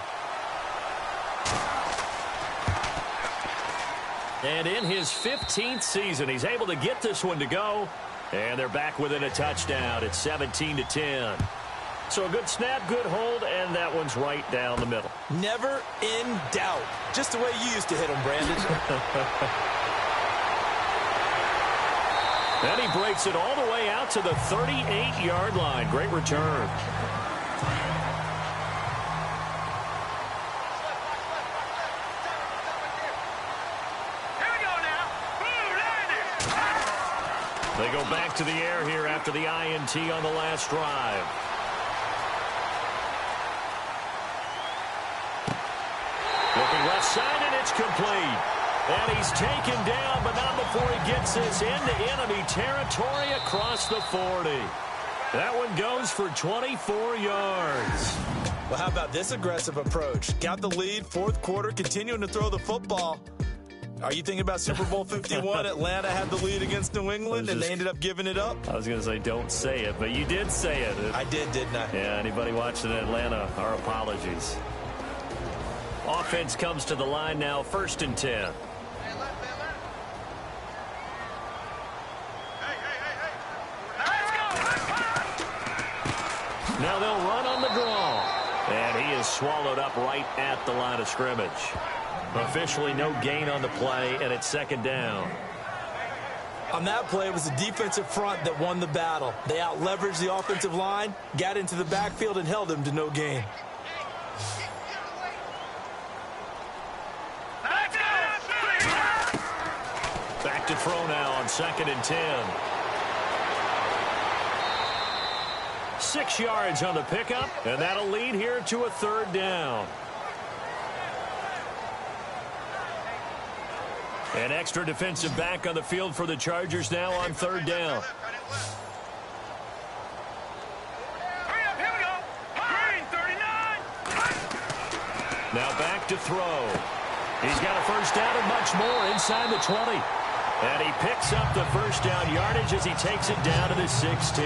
And in his 15th season, he's able to get this one to go. And they're back within a touchdown. It's 17-10. So a good snap, good hold, and that one's right down the middle. Never in doubt. Just the way you used to hit him, Brandon. Then he breaks it all the way out to the 38-yard line. Great return. They go back to the air here after the INT on the last drive. Looking left side, and it's complete. And he's taken down, but not before he gets this into enemy territory across the 40. That one goes for 24 yards. Well, how about this aggressive approach? Got the lead, 4th quarter, continuing to throw the football. Are you thinking about Super Bowl 51? Atlanta had the lead against New England, and they ended up giving it up? I was going to say don't say it, but you did say it. I did, didn't I? Yeah, anybody watching Atlanta, our apologies. Offense comes to the line now, 1st and 10. Now they'll run on the draw. And he is swallowed up right at the line of scrimmage. Officially no gain on the play, and it's 2nd down. On that play, it was the defensive front that won the battle. They out-leveraged the offensive line, got into the backfield, and held him to no gain. Back to throw now on 2nd and 10. 6 yards on the pickup, and that'll lead here to a 3rd down. An extra defensive back on the field for the Chargers now on 3rd down. Now back to throw. He's got a 1st down and much more inside the 20. And he picks up the 1st down yardage as he takes it down to the 16.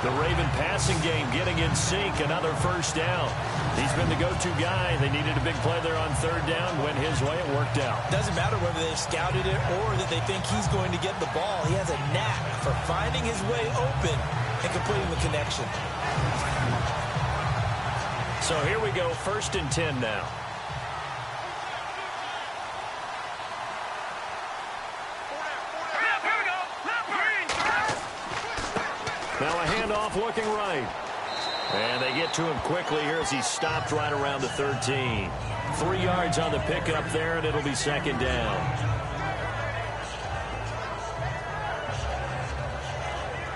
The Raven passing game getting in sync. Another 1st down. He's been the go-to guy. They needed a big play there on 3rd down. Went his way. It worked out. Doesn't matter whether they've scouted it or that they think he's going to get the ball. He has a knack for finding his way open and completing the connection. So here we go. 1st and 10 now. Now a handoff looking right. And they get to him quickly here as he stopped right around the 13. 3 yards on the pickup there, and it'll be second down.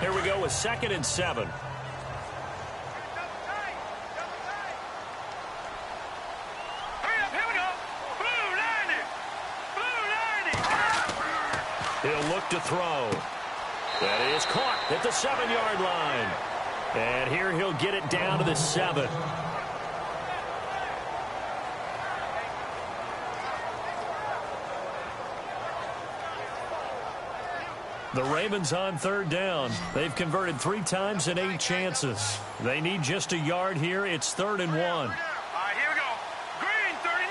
Here we go with 2nd and 7. He'll look to throw. That is caught at the 7-yard line. And here he'll get it down to the 7. The Ravens on 3rd down. They've converted 3 times in 8 chances. They need just a yard here. It's 3rd and 1. All right, here we go. Green 39.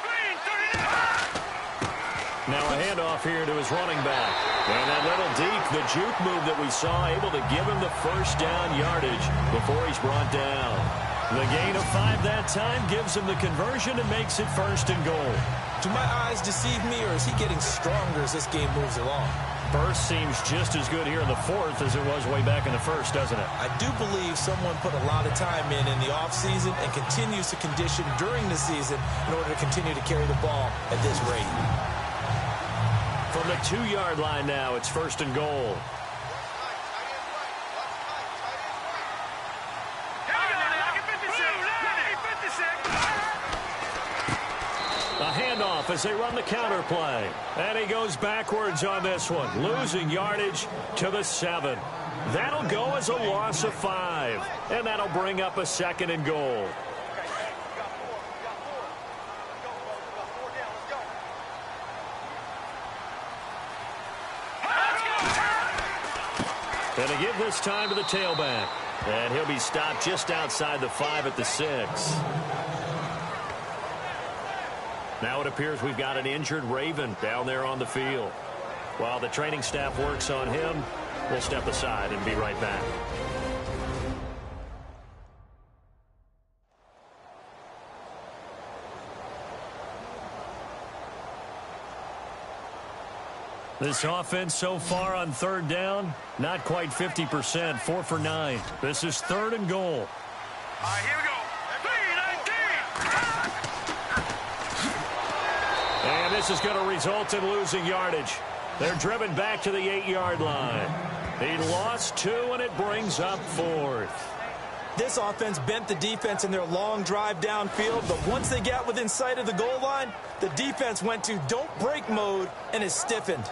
Green 39. Now a handoff here to his running back. And that little deep, the juke move that we saw, able to give him the first down yardage before he's brought down. The gain of 5 that time gives him the conversion and makes it 1st and goal. Do my eyes deceive me, or is he getting stronger as this game moves along? First seems just as good here in the 4th as it was way back in the 1st, doesn't it? I do believe someone put a lot of time in the offseason and continues to condition during the season in order to continue to carry the ball at this rate. From the 2-yard line now, it's 1st and goal. A handoff as they run the counter play. And he goes backwards on this one, losing yardage to the 7. That'll go as a loss of 5. And that'll bring up a 2nd and goal. And to give this time to the tailback. And he'll be stopped just outside the 5 at the 6. Now it appears we've got an injured Raven down there on the field. While the training staff works on him, we'll step aside and be right back. This offense so far on 3rd down, not quite 50%, 4 for 9. This is 3rd and goal. All right, here we go. And this is going to result in losing yardage. They're driven back to the 8-yard line. He lost 2, and it brings up 4th. This offense bent the defense in their long drive downfield, but once they got within sight of the goal line, the defense went to don't break mode and is stiffened.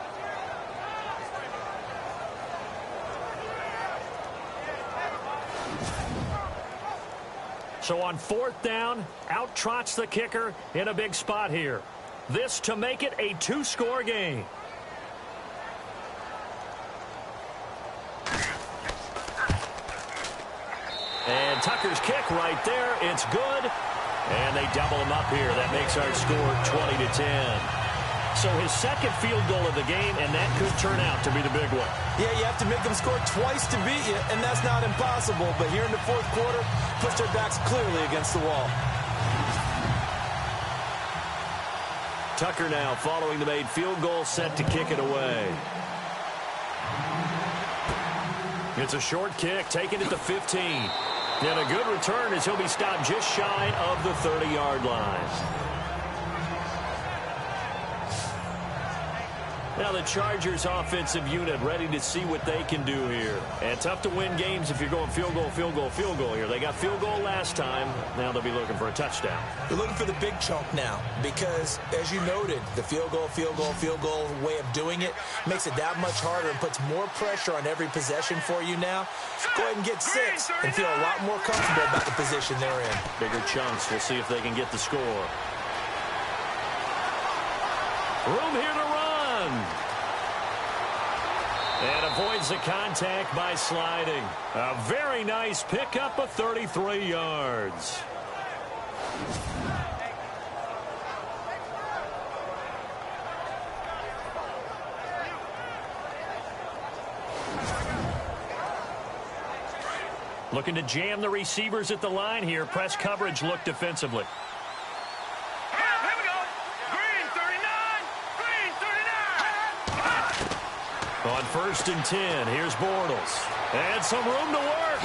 So on 4th down, out trots the kicker in a big spot here. This to make it a 2-score game. And Tucker's kick right there. It's good. And they double him up here. That makes our score 20-10. So his 2nd field goal of the game, and that could turn out to be the big one. Yeah, you have to make them score twice to beat you, and that's not impossible. But here in the 4th quarter, puts their backs clearly against the wall. Tucker now following the made field goal, set to kick it away. It's a short kick, taken at the 15. And a good return as he'll be stopped just shy of the 30-yard line. Now the Chargers offensive unit ready to see what they can do here. And tough to win games if you're going field goal, field goal, field goal here. They got field goal last time. Now they'll be looking for a touchdown. They're looking for the big chunk now because, as you noted, the field goal way of doing it makes it that much harder and puts more pressure on every possession for you now. Go ahead and get 6 and feel a lot more comfortable about the position they're in. Bigger chunks. We'll see if they can get the score. Room here to run. And avoids the contact by sliding. A very nice pickup of 33 yards. Looking to jam the receivers at the line here. Press coverage look defensively. On 1st and 10, here's Bortles. And some room to work.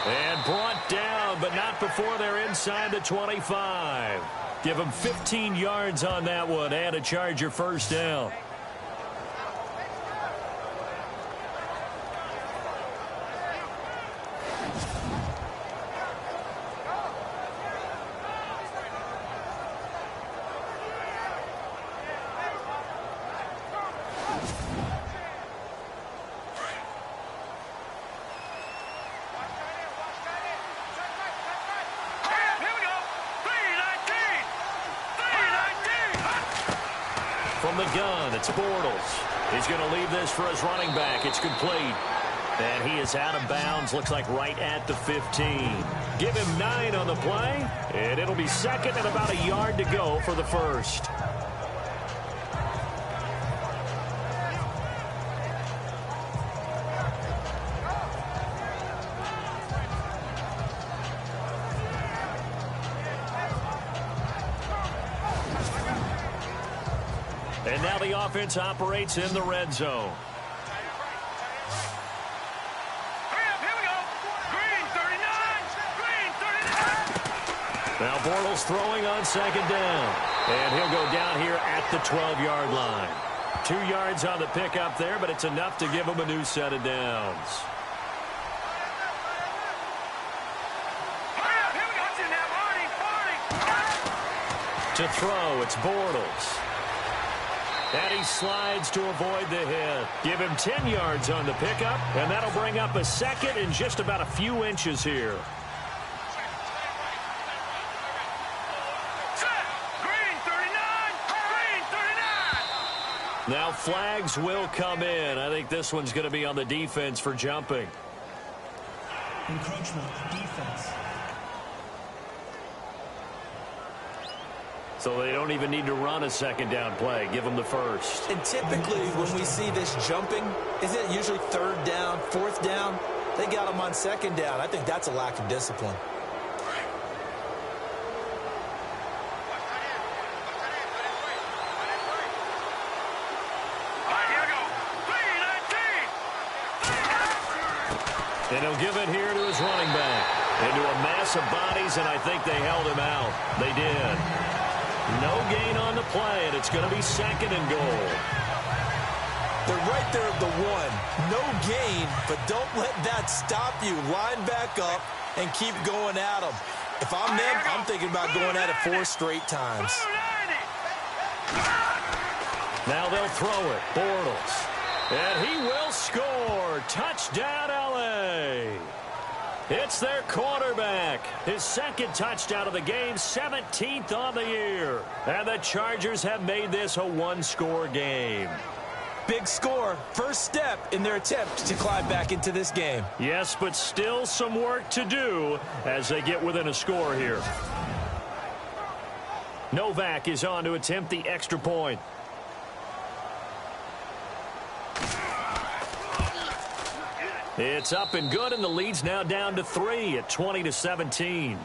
And brought down, but not before they're inside the 25. Give them 15 yards on that one and a Charger first down. From the gun, it's Bortles. He's going to leave this for his running back. It's complete. And he is out of bounds, looks like right at the 15. Give him 9 on the play, and it'll be second and about a yard to go for the first. And now the offense operates in the red zone. Here we go. Green 39. Green 39. Now Bortles throwing on second down. And he'll go down here at the 12-yard line. 2 yards on the pickup there, but it's enough to give him a new set of downs. Here we go. To throw, it's Bortles. And he slides to avoid the hit. Give him 10 yards on the pickup, and that'll bring up a second in just about a few inches here. Green 39. Green 39. Now flags will come in. I think this one's going to be on the defense for jumping. Encroachment, defense. So they don't even need to run a second down play. Give them the first. And typically when we see this jumping, isn't it usually third down, fourth down? They got them on second down. I think that's a lack of discipline. And he'll give it here to his running back. Into a mass of bodies, and I think they held him out. They did. No gain on the play, and it's going to be second and goal. They're right there at the 1. No gain, but don't let that stop you. Line back up and keep going at them. If I'm them, I'm thinking about going at it 4 straight times. Now they'll throw it. Bortles. And he will score. Touchdown, L.A. It's their quarterback. His second touchdown of the game, 17th on the year. And the Chargers have made this a one-score game. Big score. First step in their attempt to climb back into this game. Yes, but still some work to do as they get within a score here. Novak is on to attempt the extra point. It's up and good, and the lead's now down to 3 at 20-17.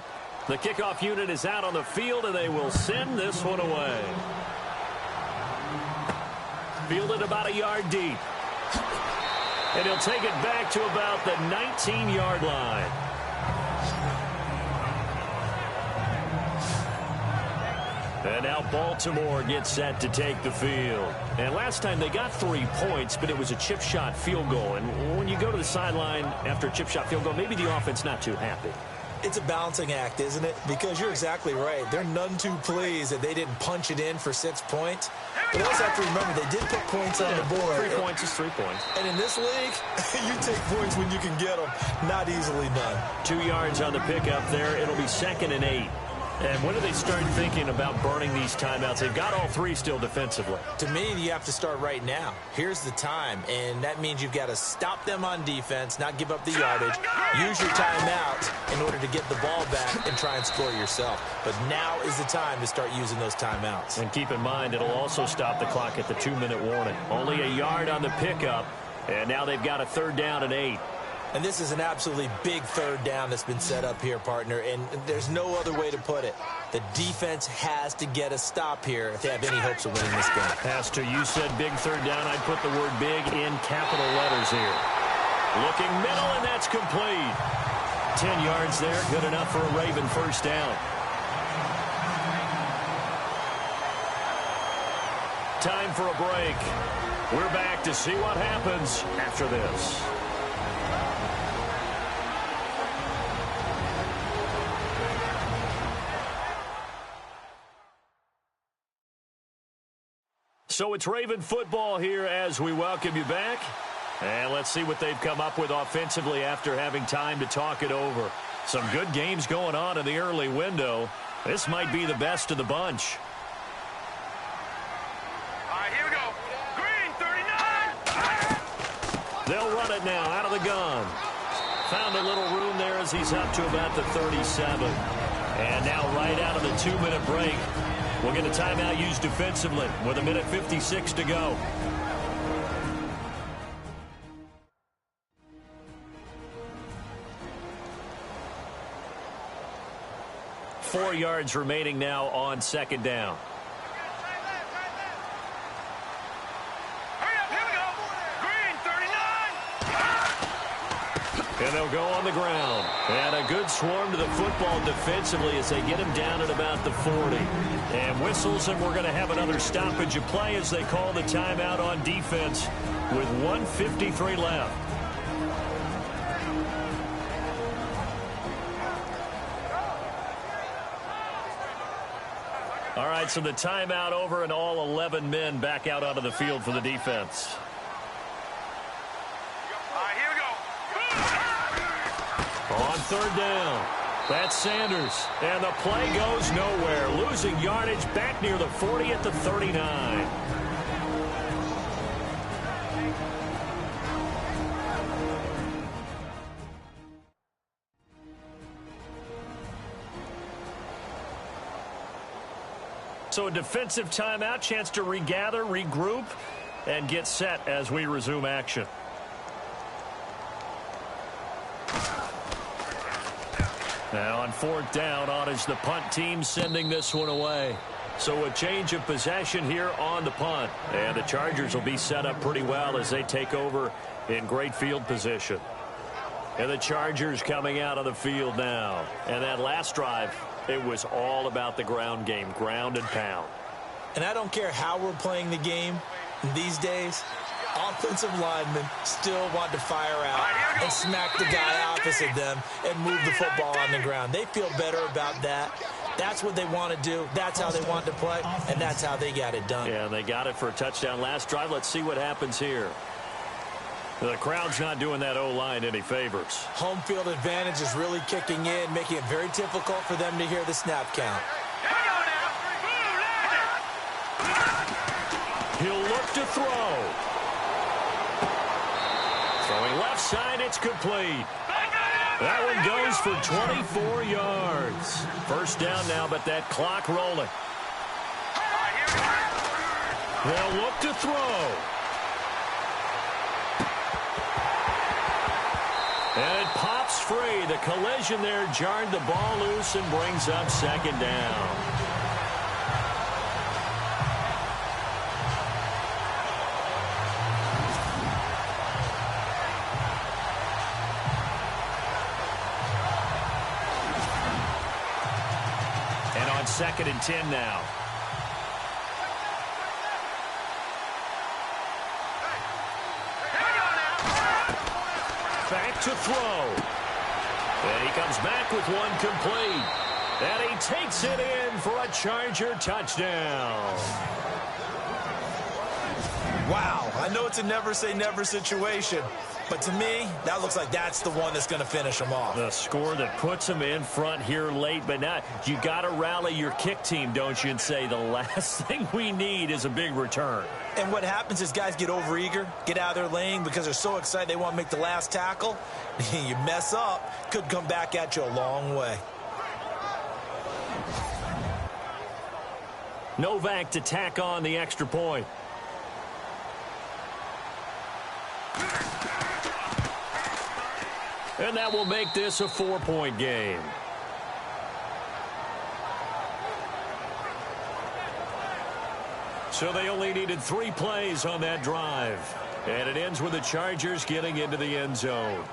The kickoff unit is out on the field, and they will send this one away. Fielded about a yard deep. And he'll take it back to about the 19-yard line. And now Baltimore gets set to take the field. And last time they got 3 points, but it was a chip shot field goal. And when you go to the sideline after a chip shot field goal, maybe the offense not too happy. It's a balancing act, isn't it? Because you're exactly right. They're none too pleased that they didn't punch it in for 6 points. But also have to remember, they did put points on the board. 3 points is 3 points. And in this league, you take points when you can get them. Not easily done. 2 yards on the pickup there. It'll be 2nd and 8. And when do they start thinking about burning these timeouts? They've got all 3 still defensively. To me, you have to start right now. Here's the time, and that means you've got to stop them on defense, not give up the yardage, use your timeout in order to get the ball back and try and score yourself. But now is the time to start using those timeouts. And keep in mind, it'll also stop the clock at the 2-minute warning. Only a yard on the pickup, and now they've got a 3rd down and 8. And this is an absolutely big 3rd down that's been set up here, partner, and there's no other way to put it. The defense has to get a stop here if they have any hopes of winning this game. Pastor, you said big 3rd down. I'd put the word big in capital letters here. Looking middle, and that's complete. 10 yards there, good enough for a Raven first down. Time for a break. We're back to see what happens after this. So it's Raven football here as we welcome you back. And let's see what they've come up with offensively after having time to talk it over. Some good games going on in the early window. This might be the best of the bunch. All right, here we go. Green, 39. They'll run it now out of the gun. Found a little room there as he's up to about the 37. And now right out of the 2-minute break, we'll get a timeout used defensively with 1:56 to go. Four yards remaining now on second down. Hurry up, here we go. Green, 39. And they'll go on the ground. And a good swarm to the football defensively as they get him down at about the 40. And whistles, and we're going to have another stoppage of play as they call the timeout on defense with 1:53 left. All right, so the timeout over and all 11 men back out onto the field for the defense. All right, here we go. On third down, that's Sanders. And the play goes nowhere. Losing yardage back near the 40 at the 39. So a defensive timeout, chance to regather, regroup, and get set as we resume action. Now on fourth down, on is the punt team sending this one away. So a change of possession here on the punt. And the Chargers will be set up pretty well as they take over in great field position. And the Chargers coming out of the field now. And that last drive, it was all about the ground game, ground and pound. And I don't care how we're playing the game these days, offensive linemen still want to fire out and smack the guy opposite them and move the football on the ground. They feel better about that. That's what they want to do. That's how they want to play, and that's how they got it done. Yeah, they got it for a touchdown last drive. Let's see what happens here. The crowd's not doing that O-line any favors. Home field advantage is really kicking in, making it very difficult for them to hear the snap count. He'll look to throw. Throwing left side, it's complete. That one goes for 24 yards. First down now, but that clock rolling. They'll look to throw. And it pops free. The collision there jarred the ball loose and brings up second down. And on 2nd and 10 now. Back to throw. And he comes back with one complete. And he takes it in for a Charger touchdown. Wow, I know it's a never-say-never situation, but to me, that looks like that's the one that's going to finish them off. The score that puts them in front here late, but now you got to rally your kick team, don't you, and say the last thing we need is a big return. And what happens is guys get overeager, get out of their lane because they're so excited they want to make the last tackle. You mess up, could come back at you a long way. Novak to tack on the extra point. And that will make this a 4-point game. So they only needed 3 plays on that drive. And it ends with the Chargers getting into the end zone.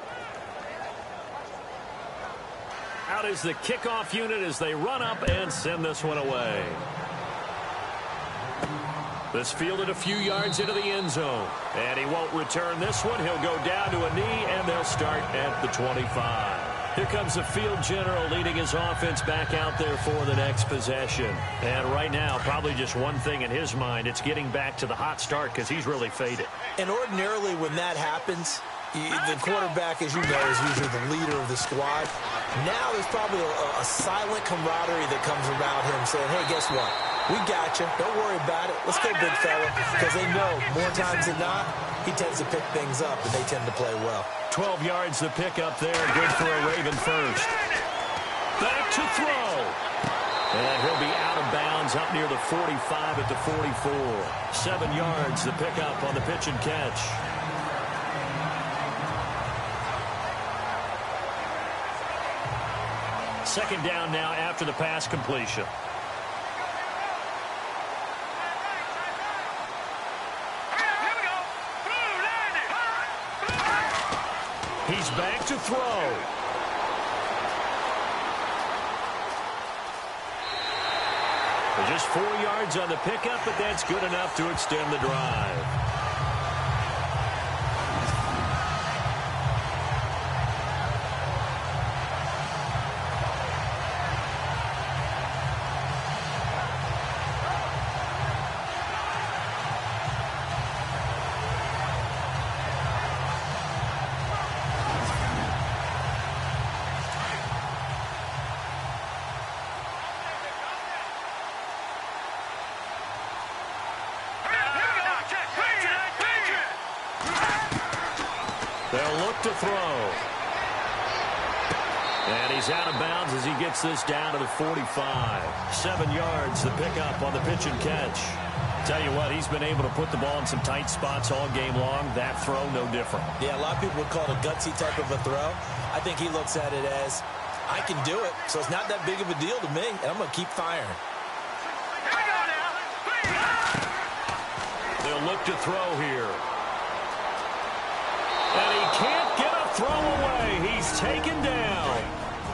out as the kickoff unit as they run up and send this one away. This fielded a few yards into the end zone. And he won't return this one. He'll go down to a knee, and they'll start at the 25. Here comes the field general leading his offense back out there for the next possession. And right now, probably just one thing in his mind. It's getting back to the hot start because he's really faded. And ordinarily when that happens, the quarterback, as you know, is usually the leader of the squad. Now there's probably a silent camaraderie that comes around him saying, hey, guess what? We got you. Don't worry about it. Let's go, big fella. Because they know more times than not, he tends to pick things up, and they tend to play well. 12 yards the pick up there. Good for a Raven first. Back to throw. And he'll be out of bounds up near the 45 at the 44. 7 yards the pick up on the pitch and catch. Second down now after the pass completion. He's back to throw. Just 4 yards on the pickup, but that's good enough to extend the drive. They'll look to throw. And he's out of bounds as he gets this down to the 45. 7 yards, the pickup on the pitch and catch. Tell you what, he's been able to put the ball in some tight spots all game long. That throw, no different. Yeah, a lot of people would call it a gutsy type of a throw. I think he looks at it as, I can do it, so it's not that big of a deal to me, and I'm going to keep firing. They'll look to throw here. And he can't get a throw away. He's taken down.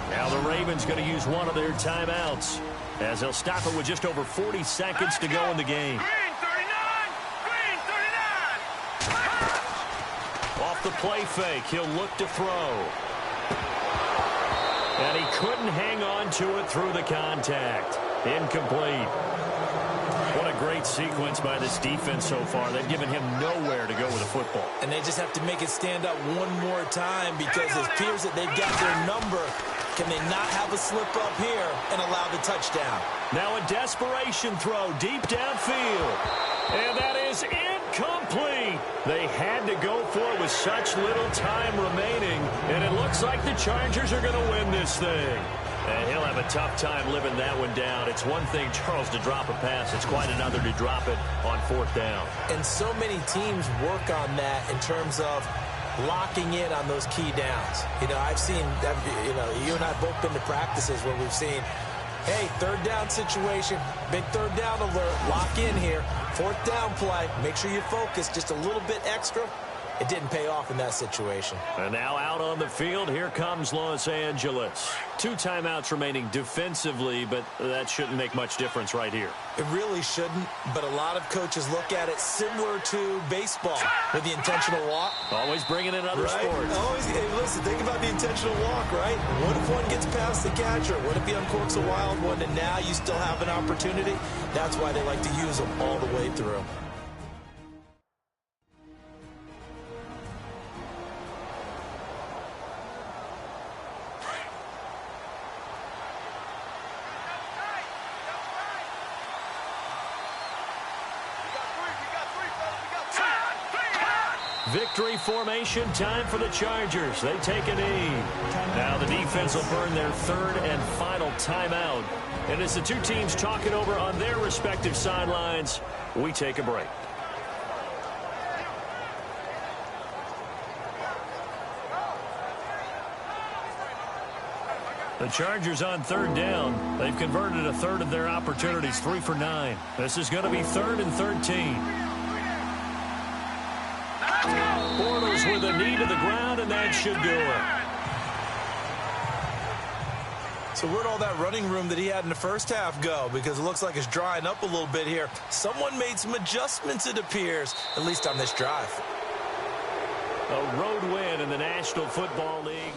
Now the Ravens going to use one of their timeouts as they'll stop it with just over 40 seconds to go in the game. Green 39! Green 39! Off the play fake, he'll look to throw. And he couldn't hang on to it through the contact. Incomplete. What a great sequence by this defense so far. They've given him nowhere to go with the football. And they just have to make it stand up one more time because it appears that they've got their number. Can they not have a slip up here and allow the touchdown? Now a desperation throw deep downfield. And that is incomplete. They had to go for it with such little time remaining. And it looks like the Chargers are going to win this thing. And he'll have a tough time living that one down. It's one thing, Charles, to drop a pass. It's quite another to drop it on 4th down. And so many teams work on that in terms of locking in on those key downs. You know, I've seen, you and I have both been to practices where we've seen, hey, 3rd down situation, big 3rd down alert, lock in here, 4th down play, make sure you focus just a little bit extra. It didn't pay off in that situation. And now out on the field, here comes Los Angeles. 2 timeouts remaining defensively, but that shouldn't make much difference right here. It really shouldn't, but a lot of coaches look at it similar to baseball with the intentional walk. Always bringing in other sports. Always, hey, listen, think about the intentional walk, right? What if one gets past the catcher? What if he uncorks a wild one and now you still have an opportunity? That's why they like to use them all the way through. Victory formation, time for the Chargers. They take a knee. Now the defense will burn their 3rd and final timeout. And as the two teams talk it over on their respective sidelines, we take a break. The Chargers on 3rd down. They've converted a 1/3 of their opportunities, 3 for 9. This is going to be 3rd and 13. Bortles with a knee to the ground, and that should do it. So where'd all that running room that he had in the first half go? Because it looks like it's drying up a little bit here. Someone made some adjustments, it appears, at least on this drive. A road win in the National Football League.